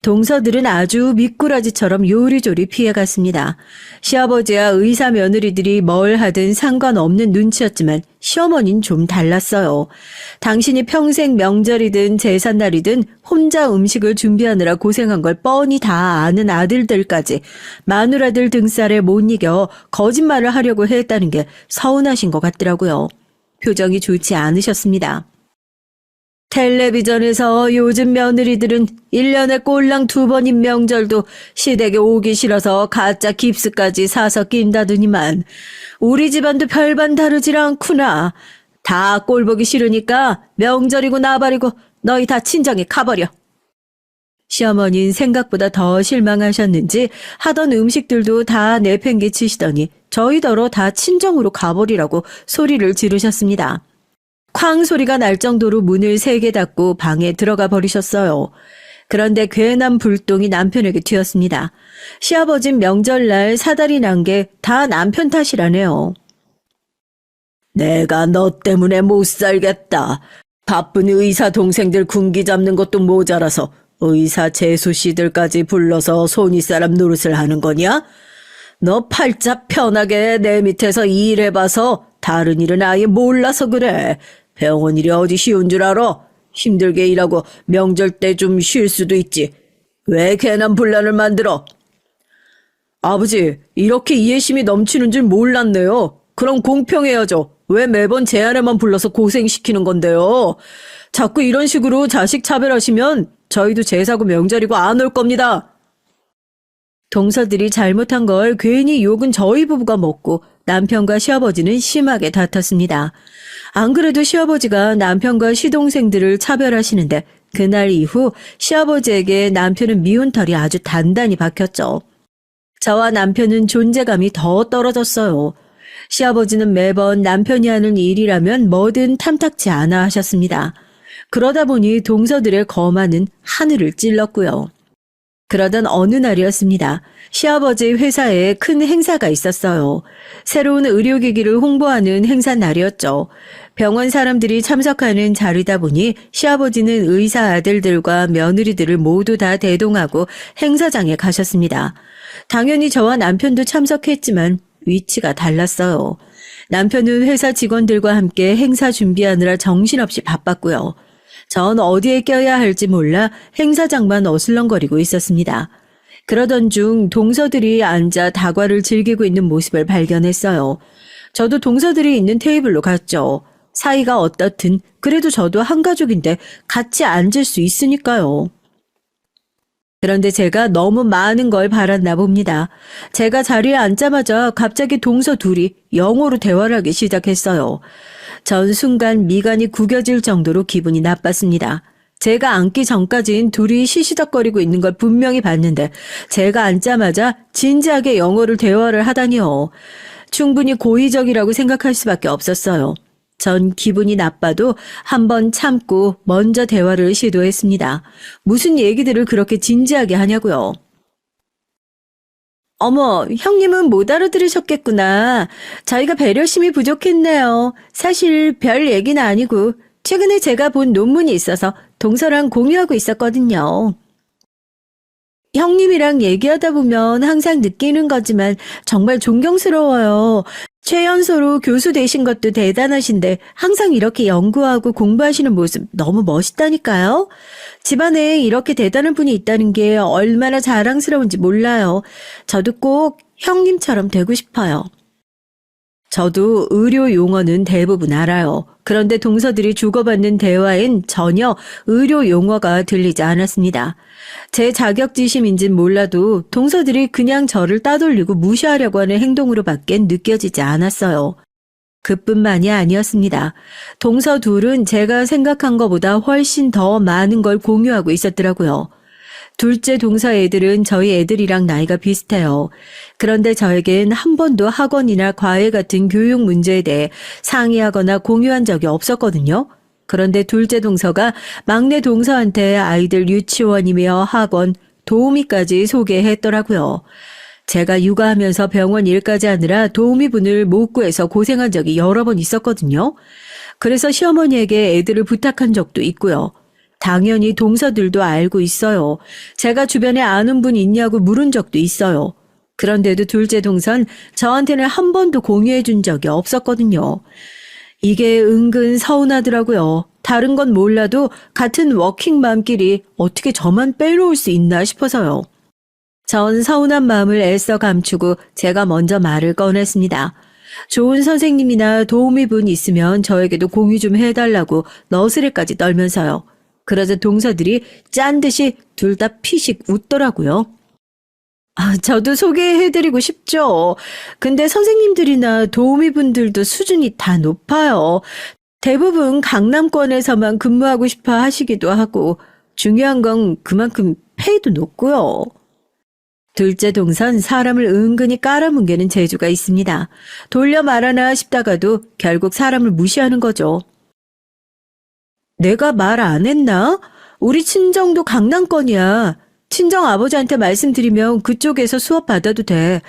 동서들은 아주 미꾸라지처럼 요리조리 피해갔습니다. 시아버지와 의사 며느리들이 뭘 하든 상관없는 눈치였지만 시어머니는 좀 달랐어요. 당신이 평생 명절이든 제삿날이든 혼자 음식을 준비하느라 고생한 걸 뻔히 다 아는 아들들까지 마누라들 등살에 못 이겨 거짓말을 하려고 했다는 게 서운하신 것 같더라고요. 표정이 좋지 않으셨습니다. 텔레비전에서 요즘 며느리들은 1년에 꼴랑 2번인 명절도 시댁에 오기 싫어서 가짜 깁스까지 사서 낀다더니만 우리 집안도 별반 다르질 않구나. 다 꼴보기 싫으니까 명절이고 나발이고 너희 다 친정에 가버려. 시어머니는 생각보다 더 실망하셨는지 하던 음식들도 다 내팽개치시더니 저희더러 다 친정으로 가버리라고 소리를 지르셨습니다. 쾅 소리가 날 정도로 문을 3개 닫고 방에 들어가 버리셨어요. 그런데 괜한 불똥이 남편에게 튀었습니다. 시아버진 명절날 사달이 난 게 다 남편 탓이라네요. 내가 너 때문에 못 살겠다. 바쁜 의사 동생들 군기 잡는 것도 모자라서 의사 재수 씨들까지 불러서 손윗사람 노릇을 하는 거냐? 너 팔자 편하게 내 밑에서 일해봐서 다른 일은 아예 몰라서 그래. 병원 일이 어디 쉬운 줄 알아? 힘들게 일하고 명절 때 좀 쉴 수도 있지. 왜 괜한 분란을 만들어? 아버지, 이렇게 이해심이 넘치는 줄 몰랐네요. 그럼 공평해야죠. 왜 매번 제 아내만 불러서 고생시키는 건데요? 자꾸 이런 식으로 자식 차별하시면 저희도 제사고 명절이고 안 올 겁니다. 동서들이 잘못한 걸 괜히 욕은 저희 부부가 먹고 남편과 시아버지는 심하게 다퉜습니다. 안 그래도 시아버지가 남편과 시동생들을 차별하시는데 그날 이후 시아버지에게 남편은 미운 털이 아주 단단히 박혔죠. 저와 남편은 존재감이 더 떨어졌어요. 시아버지는 매번 남편이 하는 일이라면 뭐든 탐탁치 않아 하셨습니다. 그러다 보니 동서들의 거만은 하늘을 찔렀고요. 그러던 어느 날이었습니다. 시아버지 회사에 큰 행사가 있었어요. 새로운 의료기기를 홍보하는 행사 날이었죠. 병원 사람들이 참석하는 자리다 보니 시아버지는 의사 아들들과 며느리들을 모두 다 대동하고 행사장에 가셨습니다. 당연히 저와 남편도 참석했지만 위치가 달랐어요. 남편은 회사 직원들과 함께 행사 준비하느라 정신없이 바빴고요. 전 어디에 껴야 할지 몰라 행사장만 어슬렁거리고 있었습니다. 그러던 중 동서들이 앉아 다과를 즐기고 있는 모습을 발견했어요. 저도 동서들이 있는 테이블로 갔죠. 사이가 어떻든 그래도 저도 한 가족인데 같이 앉을 수 있으니까요. 그런데 제가 너무 많은 걸 바랐나 봅니다. 제가 자리에 앉자마자 갑자기 동서 둘이 영어로 대화를 하기 시작했어요. 전 순간 미간이 구겨질 정도로 기분이 나빴습니다. 제가 앉기 전까진 둘이 시시덕거리고 있는 걸 분명히 봤는데 제가 앉자마자 진지하게 영어를 대화를 하다니요. 충분히 고의적이라고 생각할 수밖에 없었어요. 전 기분이 나빠도 한번 참고 먼저 대화를 시도했습니다. 무슨 얘기들을 그렇게 진지하게 하냐고요. 어머, 형님은 못 알아들으셨겠구나. 저희가 배려심이 부족했네요. 사실 별 얘기는 아니고 최근에 제가 본 논문이 있어서 동서랑 공유하고 있었거든요. 형님이랑 얘기하다 보면 항상 느끼는 거지만 정말 존경스러워요. 최연소로 교수 되신 것도 대단하신데 항상 이렇게 연구하고 공부하시는 모습 너무 멋있다니까요. 집안에 이렇게 대단한 분이 있다는 게 얼마나 자랑스러운지 몰라요. 저도 꼭 형님처럼 되고 싶어요. 저도 의료 용어는 대부분 알아요. 그런데 동서들이 주고받는 대화엔 전혀 의료 용어가 들리지 않았습니다. 제 자격지심인진 몰라도 동서들이 그냥 저를 따돌리고 무시하려고 하는 행동으로밖엔 느껴지지 않았어요. 그뿐만이 아니었습니다. 동서 둘은 제가 생각한 것보다 훨씬 더 많은 걸 공유하고 있었더라고요. 둘째 동서 애들은 저희 애들이랑 나이가 비슷해요. 그런데 저에겐 한 번도 학원이나 과외 같은 교육 문제에 대해 상의하거나 공유한 적이 없었거든요. 그런데 둘째 동서가 막내 동서한테 아이들 유치원이며 학원, 도우미까지 소개했더라고요. 제가 육아하면서 병원 일까지 하느라 도우미분을 못 구해서 고생한 적이 여러 번 있었거든요. 그래서 시어머니에게 애들을 부탁한 적도 있고요. 당연히 동서들도 알고 있어요. 제가 주변에 아는 분 있냐고 물은 적도 있어요. 그런데도 둘째 동선 저한테는 한 번도 공유해 준 적이 없었거든요. 이게 은근 서운하더라고요. 다른 건 몰라도 같은 워킹맘끼리 어떻게 저만 빼놓을 수 있나 싶어서요. 전 서운한 마음을 애써 감추고 제가 먼저 말을 꺼냈습니다. 좋은 선생님이나 도우미분 있으면 저에게도 공유 좀 해달라고 너스레까지 떨면서요. 그러자 동서들이 짠 듯이 둘 다 피식 웃더라고요. 저도 소개해드리고 싶죠. 근데 선생님들이나 도우미분들도 수준이 다 높아요. 대부분 강남권에서만 근무하고 싶어 하시기도 하고 중요한 건 그만큼 페이도 높고요. 둘째 동선 사람을 은근히 깔아뭉개는 재주가 있습니다. 돌려 말하나 싶다가도 결국 사람을 무시하는 거죠. 내가 말 안 했나? 우리 친정도 강남권이야. 친정 아버지한테 말씀드리면 그쪽에서 수업 받아도 돼.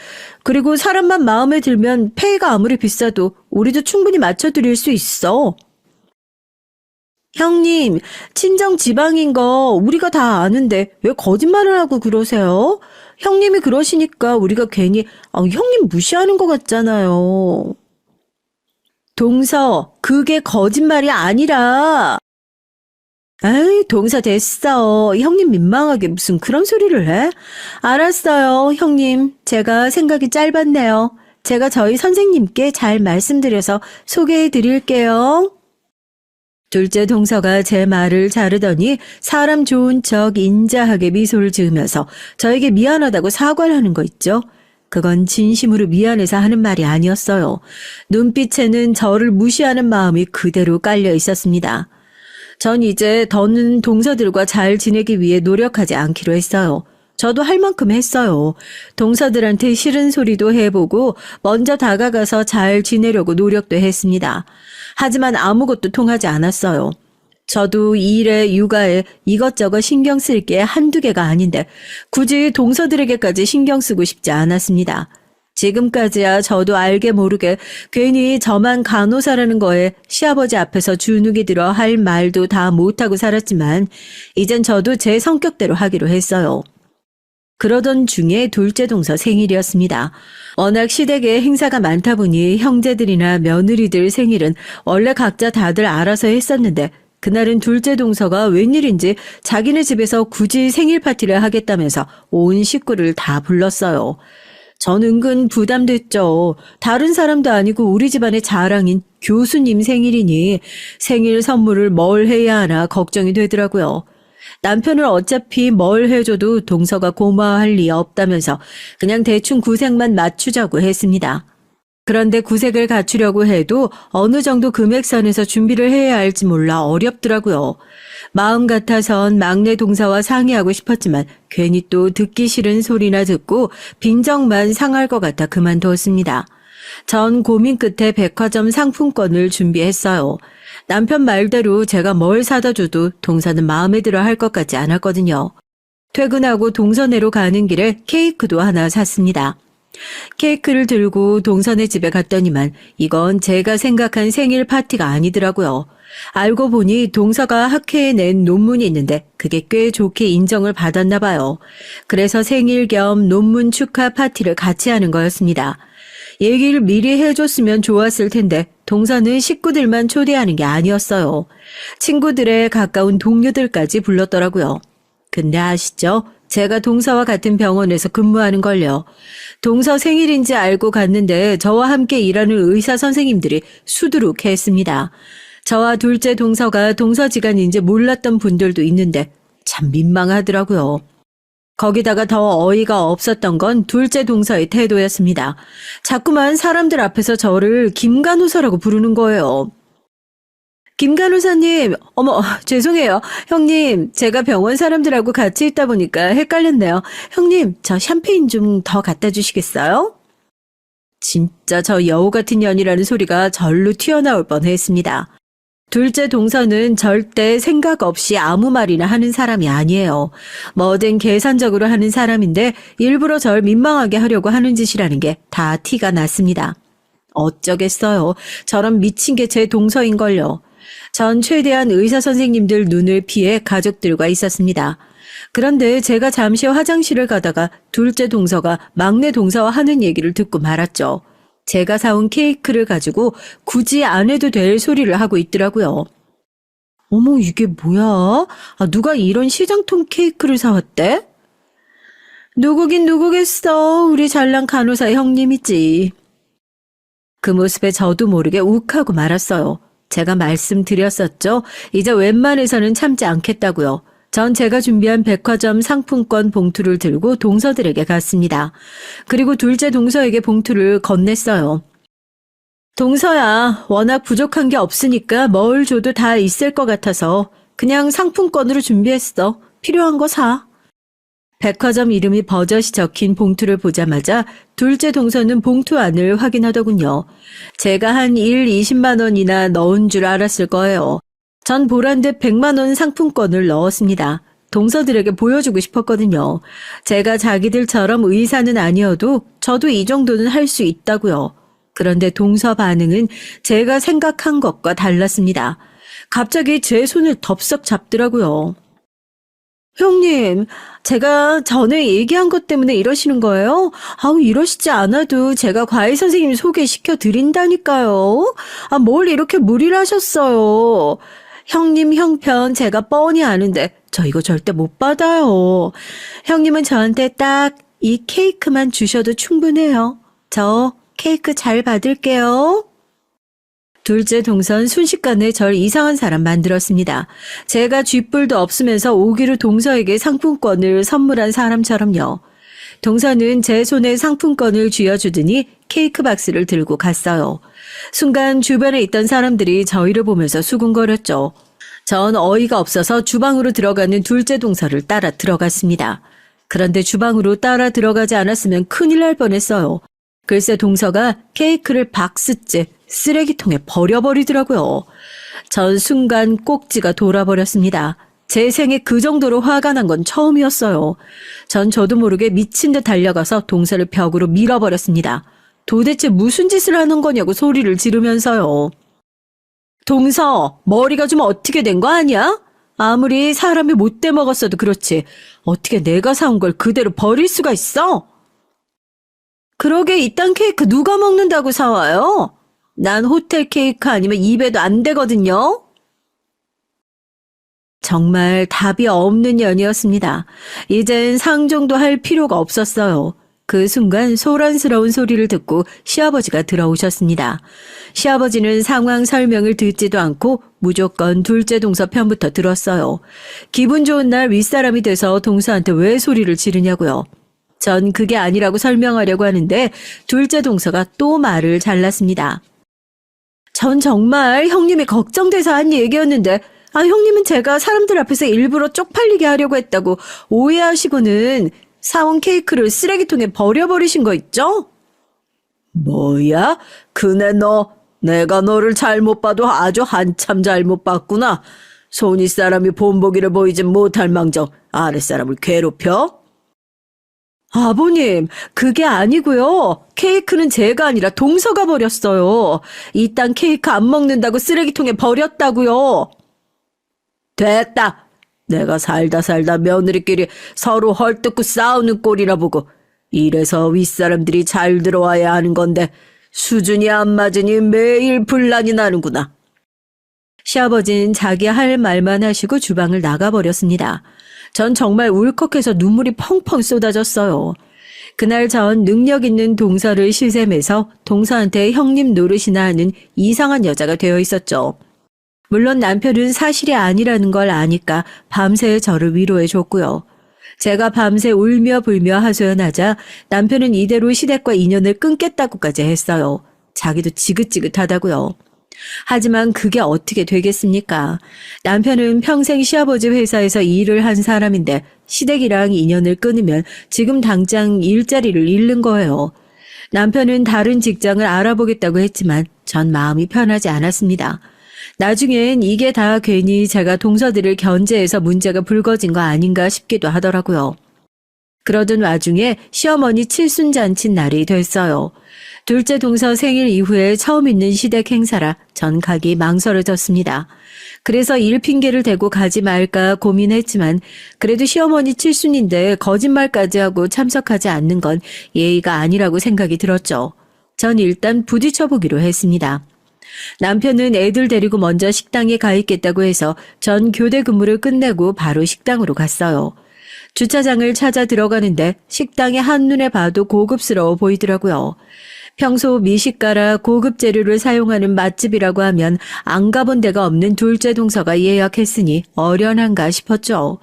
그리고 사람만 마음에 들면 페이가 아무리 비싸도 우리도 충분히 맞춰드릴 수 있어. 형님, 친정 지방인 거 우리가 다 아는데 왜 거짓말을 하고 그러세요? 형님이 그러시니까 우리가 괜히 형님 무시하는 것 같잖아요. 동서, 그게 거짓말이 아니라. 에이, 동서 됐어. 형님 민망하게 무슨 그런 소리를 해? 알았어요, 형님. 제가 생각이 짧았네요. 제가 저희 선생님께 잘 말씀드려서 소개해 드릴게요. 둘째 동서가 제 말을 자르더니 사람 좋은 척 인자하게 미소를 지으면서 저에게 미안하다고 사과를 하는 거 있죠? 그건 진심으로 미안해서 하는 말이 아니었어요. 눈빛에는 저를 무시하는 마음이 그대로 깔려 있었습니다. 전 이제 더는 동서들과 잘 지내기 위해 노력하지 않기로 했어요. 저도 할 만큼 했어요. 동서들한테 싫은 소리도 해보고 먼저 다가가서 잘 지내려고 노력도 했습니다. 하지만 아무것도 통하지 않았어요. 저도 일에 육아에 이것저것 신경 쓸 게 한두 개가 아닌데 굳이 동서들에게까지 신경 쓰고 싶지 않았습니다. 지금까지야 저도 알게 모르게 괜히 저만 간호사라는 거에 시아버지 앞에서 주눅이 들어 할 말도 다 못하고 살았지만 이젠 저도 제 성격대로 하기로 했어요. 그러던 중에 둘째 동서 생일이었습니다. 워낙 시댁에 행사가 많다 보니 형제들이나 며느리들 생일은 원래 각자 다들 알아서 했었는데 그날은 둘째 동서가 웬일인지 자기네 집에서 굳이 생일 파티를 하겠다면서 온 식구를 다 불렀어요. 전 은근 부담됐죠. 다른 사람도 아니고 우리 집안의 자랑인 교수님 생일이니 생일 선물을 뭘 해야 하나 걱정이 되더라고요. 남편을 어차피 뭘 해줘도 동서가 고마워할 리 없다면서 그냥 대충 구색만 맞추자고 했습니다. 그런데 구색을 갖추려고 해도 어느 정도 금액선에서 준비를 해야 할지 몰라 어렵더라고요. 마음 같아선 막내 동서와 상의하고 싶었지만 괜히 또 듣기 싫은 소리나 듣고 빈정만 상할 것 같아 그만두었습니다. 전 고민 끝에 백화점 상품권을 준비했어요. 남편 말대로 제가 뭘 사다 줘도 동서는 마음에 들어 할 것 같지 않았거든요. 퇴근하고 동서네로 가는 길에 케이크도 하나 샀습니다. 케이크를 들고 동서네 집에 갔더니만 이건 제가 생각한 생일 파티가 아니더라고요. 알고 보니 동서가 학회에 낸 논문이 있는데 그게 꽤 좋게 인정을 받았나 봐요. 그래서 생일 겸 논문 축하 파티를 같이 하는 거였습니다. 얘기를 미리 해줬으면 좋았을 텐데 동서는 식구들만 초대하는 게 아니었어요. 친구들의 가까운 동료들까지 불렀더라고요. 근데 아시죠? 제가 동서와 같은 병원에서 근무하는 걸요. 동서 생일인지 알고 갔는데 저와 함께 일하는 의사 선생님들이 수두룩했습니다. 저와 둘째 동서가 동서지간인지 몰랐던 분들도 있는데 참 민망하더라고요. 거기다가 더 어이가 없었던 건 둘째 동서의 태도였습니다. 자꾸만 사람들 앞에서 저를 김간호사라고 부르는 거예요. 김간호사님, 어머, 죄송해요. 형님, 제가 병원 사람들하고 같이 있다 보니까 헷갈렸네요. 형님, 저 샴페인 좀 더 갖다 주시겠어요? 진짜 저 여우 같은 년이라는 소리가 절로 튀어나올 뻔했습니다. 둘째 동서는 절대 생각 없이 아무 말이나 하는 사람이 아니에요. 뭐든 계산적으로 하는 사람인데 일부러 절 민망하게 하려고 하는 짓이라는 게 다 티가 났습니다. 어쩌겠어요. 저런 미친 게 제 동서인걸요. 전 최대한 의사 선생님들 눈을 피해 가족들과 있었습니다. 그런데 제가 잠시 화장실을 가다가 둘째 동서가 막내 동서와 하는 얘기를 듣고 말았죠. 제가 사온 케이크를 가지고 굳이 안 해도 될 소리를 하고 있더라고요. 어머, 이게 뭐야? 누가 이런 시장통 케이크를 사왔대? 누구긴 누구겠어. 우리 잘난 간호사 형님이지. 그 모습에 저도 모르게 욱하고 말았어요. 제가 말씀드렸었죠. 이제 웬만해서는 참지 않겠다고요. 전 제가 준비한 백화점 상품권 봉투를 들고 동서들에게 갔습니다. 그리고 둘째 동서에게 봉투를 건넸어요. 동서야, 워낙 부족한 게 없으니까 뭘 줘도 다 있을 것 같아서 그냥 상품권으로 준비했어. 필요한 거 사. 백화점 이름이 버젓이 적힌 봉투를 보자마자 둘째 동서는 봉투 안을 확인하더군요. 제가 한 20만 원이나 넣은 줄 알았을 거예요. 전 보란듯 100만 원 상품권을 넣었습니다. 동서들에게 보여주고 싶었거든요. 제가 자기들처럼 의사는 아니어도 저도 이 정도는 할 수 있다고요. 그런데 동서 반응은 제가 생각한 것과 달랐습니다. 갑자기 제 손을 덥석 잡더라고요. 형님, 제가 전에 얘기한 것 때문에 이러시는 거예요? 이러시지 않아도 제가 과외 선생님 소개시켜 드린다니까요. 뭘 이렇게 무리를 하셨어요. 형님 형편 제가 뻔히 아는데 저 이거 절대 못 받아요. 형님은 저한테 딱 이 케이크만 주셔도 충분해요. 저 케이크 잘 받을게요. 둘째 동선 순식간에 절 이상한 사람 만들었습니다. 제가 쥐뿔도 없으면서 오기로 동서에게 상품권을 선물한 사람처럼요. 동서는 제 손에 상품권을 쥐어주더니 케이크 박스를 들고 갔어요. 순간 주변에 있던 사람들이 저희를 보면서 수군거렸죠. 전 어이가 없어서 주방으로 들어가는 둘째 동서를 따라 들어갔습니다. 그런데 주방으로 따라 들어가지 않았으면 큰일 날 뻔했어요. 글쎄 동서가 케이크를 박스째 쓰레기통에 버려버리더라고요. 전 순간 꼭지가 돌아버렸습니다. 제 생에 그 정도로 화가 난 건 처음이었어요. 전 저도 모르게 미친 듯 달려가서 동서를 벽으로 밀어버렸습니다. 도대체 무슨 짓을 하는 거냐고 소리를 지르면서요. 동서, 머리가 좀 어떻게 된 거 아니야? 아무리 사람이 못돼 먹었어도 그렇지. 어떻게 내가 사온 걸 그대로 버릴 수가 있어? 그러게 이딴 케이크 누가 먹는다고 사와요? 난 호텔 케이크 아니면 입에도 안 되거든요. 정말 답이 없는 년이었습니다. 이젠 상종도 할 필요가 없었어요. 그 순간 소란스러운 소리를 듣고 시아버지가 들어오셨습니다. 시아버지는 상황 설명을 듣지도 않고 무조건 둘째 동서 편부터 들었어요. 기분 좋은 날 윗사람이 돼서 동서한테 왜 소리를 지르냐고요. 전 그게 아니라고 설명하려고 하는데 둘째 동서가 또 말을 잘랐습니다. 전 정말 형님이 걱정돼서 한 얘기였는데 형님은 제가 사람들 앞에서 일부러 쪽팔리게 하려고 했다고 오해하시고는 사온 케이크를 쓰레기통에 버려버리신 거 있죠? 뭐야? 그네 너, 내가 너를 잘못 봐도 아주 한참 잘못 봤구나. 손윗사람이 본보기를 보이진 못할 망정 아랫사람을 괴롭혀? 아버님, 그게 아니고요. 케이크는 제가 아니라 동서가 버렸어요. 이 땅 케이크 안 먹는다고 쓰레기통에 버렸다고요. 됐다. 내가 살다 며느리끼리 서로 헐뜯고 싸우는 꼴이나 보고 이래서 윗사람들이 잘 들어와야 하는 건데 수준이 안 맞으니 매일 분란이 나는구나. 시아버지는 자기 할 말만 하시고 주방을 나가버렸습니다. 전 정말 울컥해서 눈물이 펑펑 쏟아졌어요. 그날 전 능력 있는 동서를 시샘해서 동서한테 형님 노릇이나 하는 이상한 여자가 되어 있었죠. 물론 남편은 사실이 아니라는 걸 아니까 밤새 저를 위로해 줬고요. 제가 밤새 울며 불며 하소연하자 남편은 이대로 시댁과 인연을 끊겠다고까지 했어요. 자기도 지긋지긋하다고요. 하지만 그게 어떻게 되겠습니까? 남편은 평생 시아버지 회사에서 일을 한 사람인데 시댁이랑 인연을 끊으면 지금 당장 일자리를 잃는 거예요. 남편은 다른 직장을 알아보겠다고 했지만 전 마음이 편하지 않았습니다. 나중엔 이게 다 괜히 제가 동서들을 견제해서 문제가 불거진 거 아닌가 싶기도 하더라고요. 그러던 와중에 시어머니 칠순잔치 날이 됐어요. 둘째 동서 생일 이후에 처음 있는 시댁 행사라 전 가기 망설여졌습니다. 그래서 일 핑계를 대고 가지 말까 고민했지만 그래도 시어머니 칠순인데 거짓말까지 하고 참석하지 않는 건 예의가 아니라고 생각이 들었죠. 전 일단 부딪혀보기로 했습니다. 남편은 애들 데리고 먼저 식당에 가 있겠다고 해서 전 교대 근무를 끝내고 바로 식당으로 갔어요. 주차장을 찾아 들어가는데 식당이 한눈에 봐도 고급스러워 보이더라고요. 평소 미식가라 고급 재료를 사용하는 맛집이라고 하면 안 가본 데가 없는 둘째 동서가 예약했으니 어련한가 싶었죠.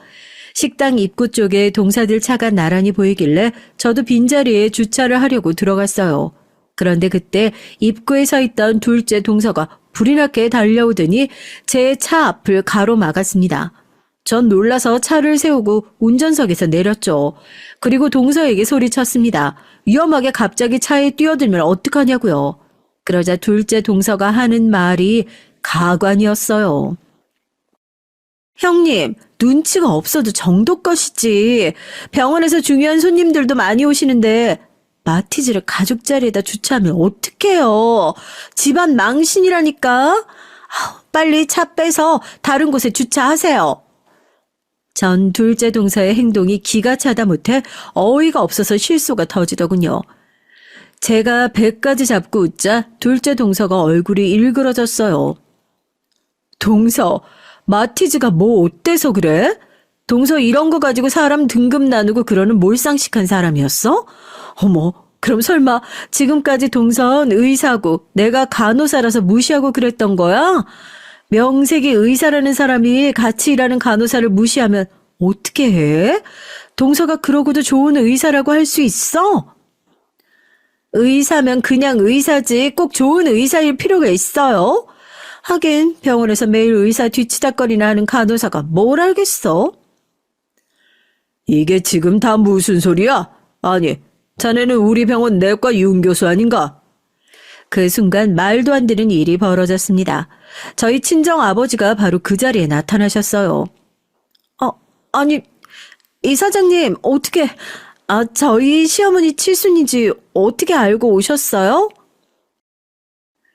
식당 입구 쪽에 동사들 차가 나란히 보이길래 저도 빈자리에 주차를 하려고 들어갔어요. 그런데 그때 입구에 서 있던 둘째 동서가 불이 나게 달려오더니 제 차 앞을 가로막았습니다. 전 놀라서 차를 세우고 운전석에서 내렸죠. 그리고 동서에게 소리쳤습니다. 위험하게 갑자기 차에 뛰어들면 어떡하냐고요. 그러자 둘째 동서가 하는 말이 가관이었어요. 형님, 눈치가 없어도 정도껏이지. 병원에서 중요한 손님들도 많이 오시는데 마티즈를 가족 자리에다 주차하면 어떡해요. 집안 망신이라니까. 빨리 차 빼서 다른 곳에 주차하세요. 전 둘째 동서의 행동이 기가 차다 못해 어이가 없어서 실소가 터지더군요. 제가 배까지 잡고 웃자 둘째 동서가 얼굴이 일그러졌어요. 동서, 마티즈가 뭐 어때서 그래? 동서 이런 거 가지고 사람 등급 나누고 그러는 몰상식한 사람이었어? 어머, 그럼 설마 지금까지 동선 의사고 내가 간호사라서 무시하고 그랬던 거야? 명색이 의사라는 사람이 같이 일하는 간호사를 무시하면 어떻게 해? 동서가 그러고도 좋은 의사라고 할 수 있어? 의사면 그냥 의사지 꼭 좋은 의사일 필요가 있어요? 하긴 병원에서 매일 의사 뒤치다거리나 하는 간호사가 뭘 알겠어? 이게 지금 다 무슨 소리야? 아니, 자네는 우리 병원 내과 윤 교수 아닌가? 그 순간 말도 안 되는 일이 벌어졌습니다. 저희 친정 아버지가 바로 그 자리에 나타나셨어요. 아니, 이사장님, 어떻게, 저희 시어머니 칠순인지 어떻게 알고 오셨어요?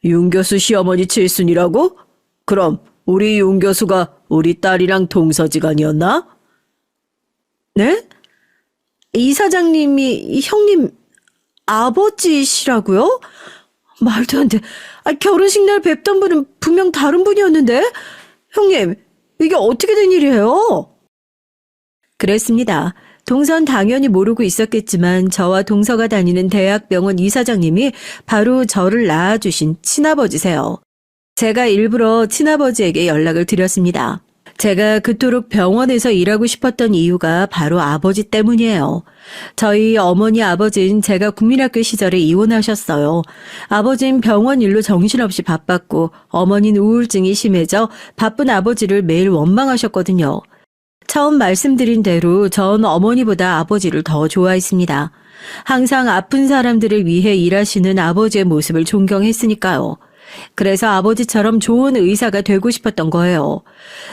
윤 교수 시어머니 칠순이라고? 그럼 우리 윤 교수가 우리 딸이랑 동서지간이었나? 네? 이사장님이 형님 아버지시라고요? 말도 안 돼. 결혼식 날 뵙던 분은 분명 다른 분이었는데? 형님, 이게 어떻게 된 일이에요? 그랬습니다. 동선 당연히 모르고 있었겠지만 저와 동서가 다니는 대학병원 이사장님이 바로 저를 낳아주신 친아버지세요. 제가 일부러 친아버지에게 연락을 드렸습니다. 제가 그토록 병원에서 일하고 싶었던 이유가 바로 아버지 때문이에요. 저희 어머니 아버진 제가 국민학교 시절에 이혼하셨어요. 아버진 병원 일로 정신없이 바빴고 어머니는 우울증이 심해져 바쁜 아버지를 매일 원망하셨거든요. 처음 말씀드린 대로 전 어머니보다 아버지를 더 좋아했습니다. 항상 아픈 사람들을 위해 일하시는 아버지의 모습을 존경했으니까요. 그래서 아버지처럼 좋은 의사가 되고 싶었던 거예요.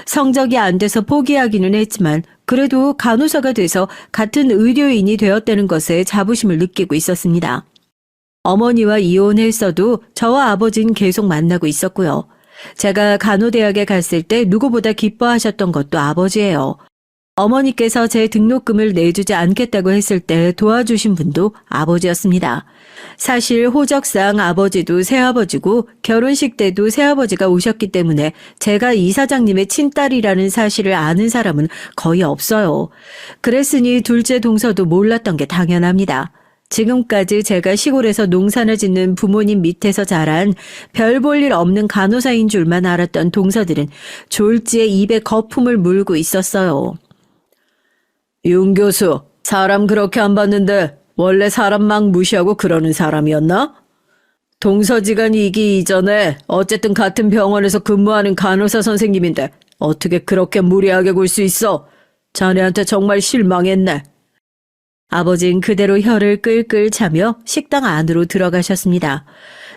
성적이 안 돼서 포기하기는 했지만 그래도 간호사가 돼서 같은 의료인이 되었다는 것에 자부심을 느끼고 있었습니다. 어머니와 이혼했어도 저와 아버지는 계속 만나고 있었고요. 제가 간호대학에 갔을 때 누구보다 기뻐하셨던 것도 아버지예요. 어머니께서 제 등록금을 내주지 않겠다고 했을 때 도와주신 분도 아버지였습니다. 사실 호적상 아버지도 새아버지고 결혼식 때도 새아버지가 오셨기 때문에 제가 이사장님의 친딸이라는 사실을 아는 사람은 거의 없어요. 그랬으니 둘째 동서도 몰랐던 게 당연합니다. 지금까지 제가 시골에서 농사를 짓는 부모님 밑에서 자란 별 볼 일 없는 간호사인 줄만 알았던 동서들은 졸지에 입에 거품을 물고 있었어요. 윤 교수, 사람 그렇게 안 봤는데 원래 사람 막 무시하고 그러는 사람이었나? 동서지간이기 이전에 어쨌든 같은 병원에서 근무하는 간호사 선생님인데 어떻게 그렇게 무례하게 굴 수 있어? 자네한테 정말 실망했네. 아버진 그대로 혀를 끌끌 차며 식당 안으로 들어가셨습니다.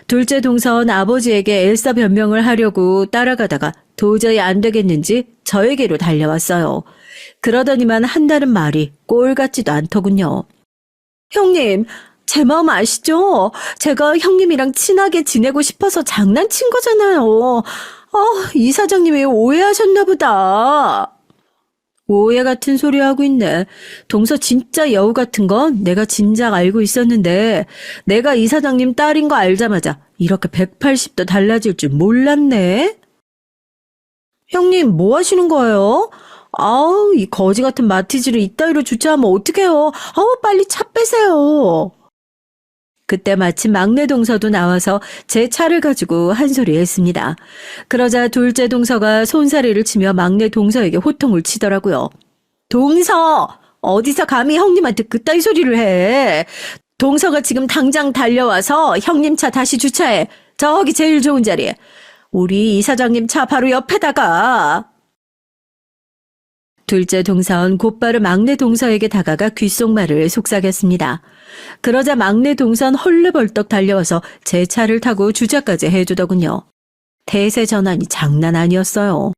둘째 동서는 아버지에게 엘사 변명을 하려고 따라가다가 도저히 안 되겠는지 저에게로 달려왔어요. 그러더니만 한다는 말이 꼴 같지도 않더군요. 형님, 제 마음 아시죠? 제가 형님이랑 친하게 지내고 싶어서 장난친 거잖아요. 이사장님이 오해하셨나 보다. 오해 같은 소리 하고 있네. 동서 진짜 여우 같은 건 내가 진작 알고 있었는데 내가 이사장님 딸인 거 알자마자 이렇게 180도 달라질 줄 몰랐네. 형님, 뭐 하시는 거예요? 아우, 이 거지 같은 마티즈를 이따위로 주차하면 어떡해요. 아우, 빨리 차 빼세요. 그때 마침 막내 동서도 나와서 제 차를 가지고 한 소리 했습니다. 그러자 둘째 동서가 손사래를 치며 막내 동서에게 호통을 치더라고요. 동서! 어디서 감히 형님한테 그따위 소리를 해. 동서가 지금 당장 달려와서 형님 차 다시 주차해. 저기 제일 좋은 자리에. 우리 이사장님 차 바로 옆에다가. 둘째 동서는 곧바로 막내 동서에게 다가가 귓속말을 속삭였습니다. 그러자 막내 동서는 헐레벌떡 달려와서 제 차를 타고 주차까지 해주더군요. 대세 전환이 장난 아니었어요.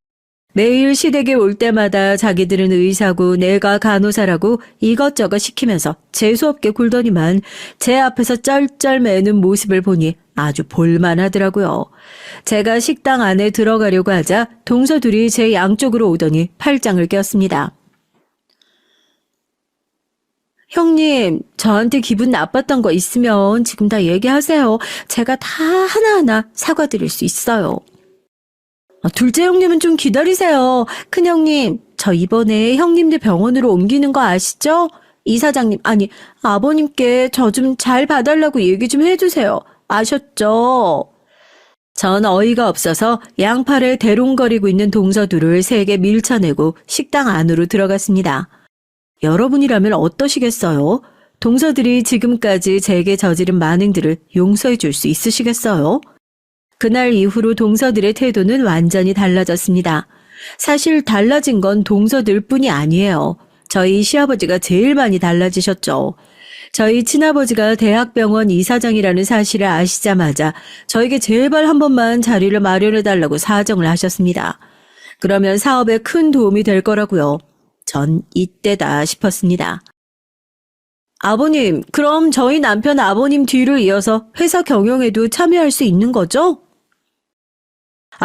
매일 시댁에 올 때마다 자기들은 의사고 내가 간호사라고 이것저것 시키면서 재수없게 굴더니만 제 앞에서 쩔쩔매는 모습을 보니 아주 볼만하더라고요. 제가 식당 안에 들어가려고 하자 동서 둘이 제 양쪽으로 오더니 팔짱을 꼈습니다. 형님, 저한테 기분 나빴던 거 있으면 지금 다 얘기하세요. 제가 다 하나하나 사과드릴 수 있어요. 둘째 형님은 좀 기다리세요. 큰형님, 저 이번에 형님들 병원으로 옮기는 거 아시죠? 이사장님, 아니 아버님께 저 좀 잘 봐달라고 얘기 좀 해주세요. 아셨죠? 전 어이가 없어서 양팔에 대롱거리고 있는 동서둘을 세게 밀쳐내고 식당 안으로 들어갔습니다. 여러분이라면 어떠시겠어요? 동서들이 지금까지 제게 저지른 만행들을 용서해 줄 수 있으시겠어요? 그날 이후로 동서들의 태도는 완전히 달라졌습니다. 사실 달라진 건 동서들 뿐이 아니에요. 저희 시아버지가 제일 많이 달라지셨죠. 저희 친아버지가 대학병원 이사장이라는 사실을 아시자마자 저에게 제발 한 번만 자리를 마련해달라고 사정을 하셨습니다. 그러면 사업에 큰 도움이 될 거라고요. 전 이때다 싶었습니다. 아버님, 그럼 저희 남편 아버님 뒤를 이어서 회사 경영에도 참여할 수 있는 거죠?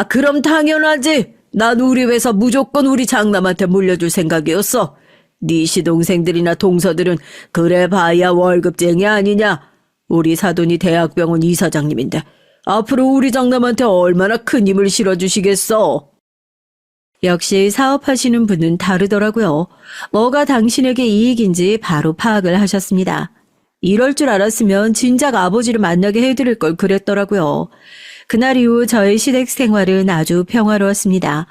그럼 당연하지. 난 우리 회사 무조건 우리 장남한테 물려줄 생각이었어. 네 시동생들이나 동서들은 그래 봐야 월급쟁이 아니냐. 우리 사돈이 대학병원 이사장님인데 앞으로 우리 장남한테 얼마나 큰 힘을 실어주시겠어. 역시 사업하시는 분은 다르더라고요. 뭐가 당신에게 이익인지 바로 파악을 하셨습니다. 이럴 줄 알았으면 진작 아버지를 만나게 해드릴 걸 그랬더라고요. 그날 이후 저의 시댁 생활은 아주 평화로웠습니다.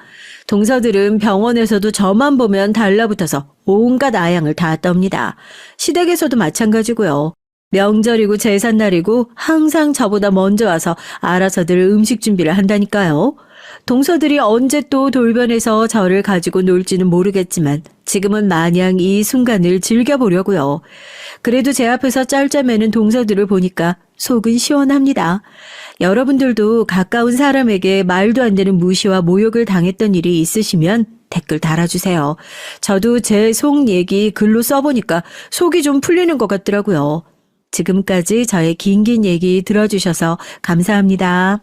동서들은 병원에서도 저만 보면 달라붙어서 온갖 아양을 다 떱니다. 시댁에서도 마찬가지고요. 명절이고 제삿날이고 항상 저보다 먼저 와서 알아서들 음식 준비를 한다니까요. 동서들이 언제 또 돌변해서 저를 가지고 놀지는 모르겠지만 지금은 마냥 이 순간을 즐겨보려고요. 그래도 제 앞에서 짤짤매는 동서들을 보니까 속은 시원합니다. 여러분들도 가까운 사람에게 말도 안 되는 무시와 모욕을 당했던 일이 있으시면 댓글 달아주세요. 저도 제 속 얘기 글로 써보니까 속이 좀 풀리는 것 같더라고요. 지금까지 저의 긴긴 얘기 들어주셔서 감사합니다.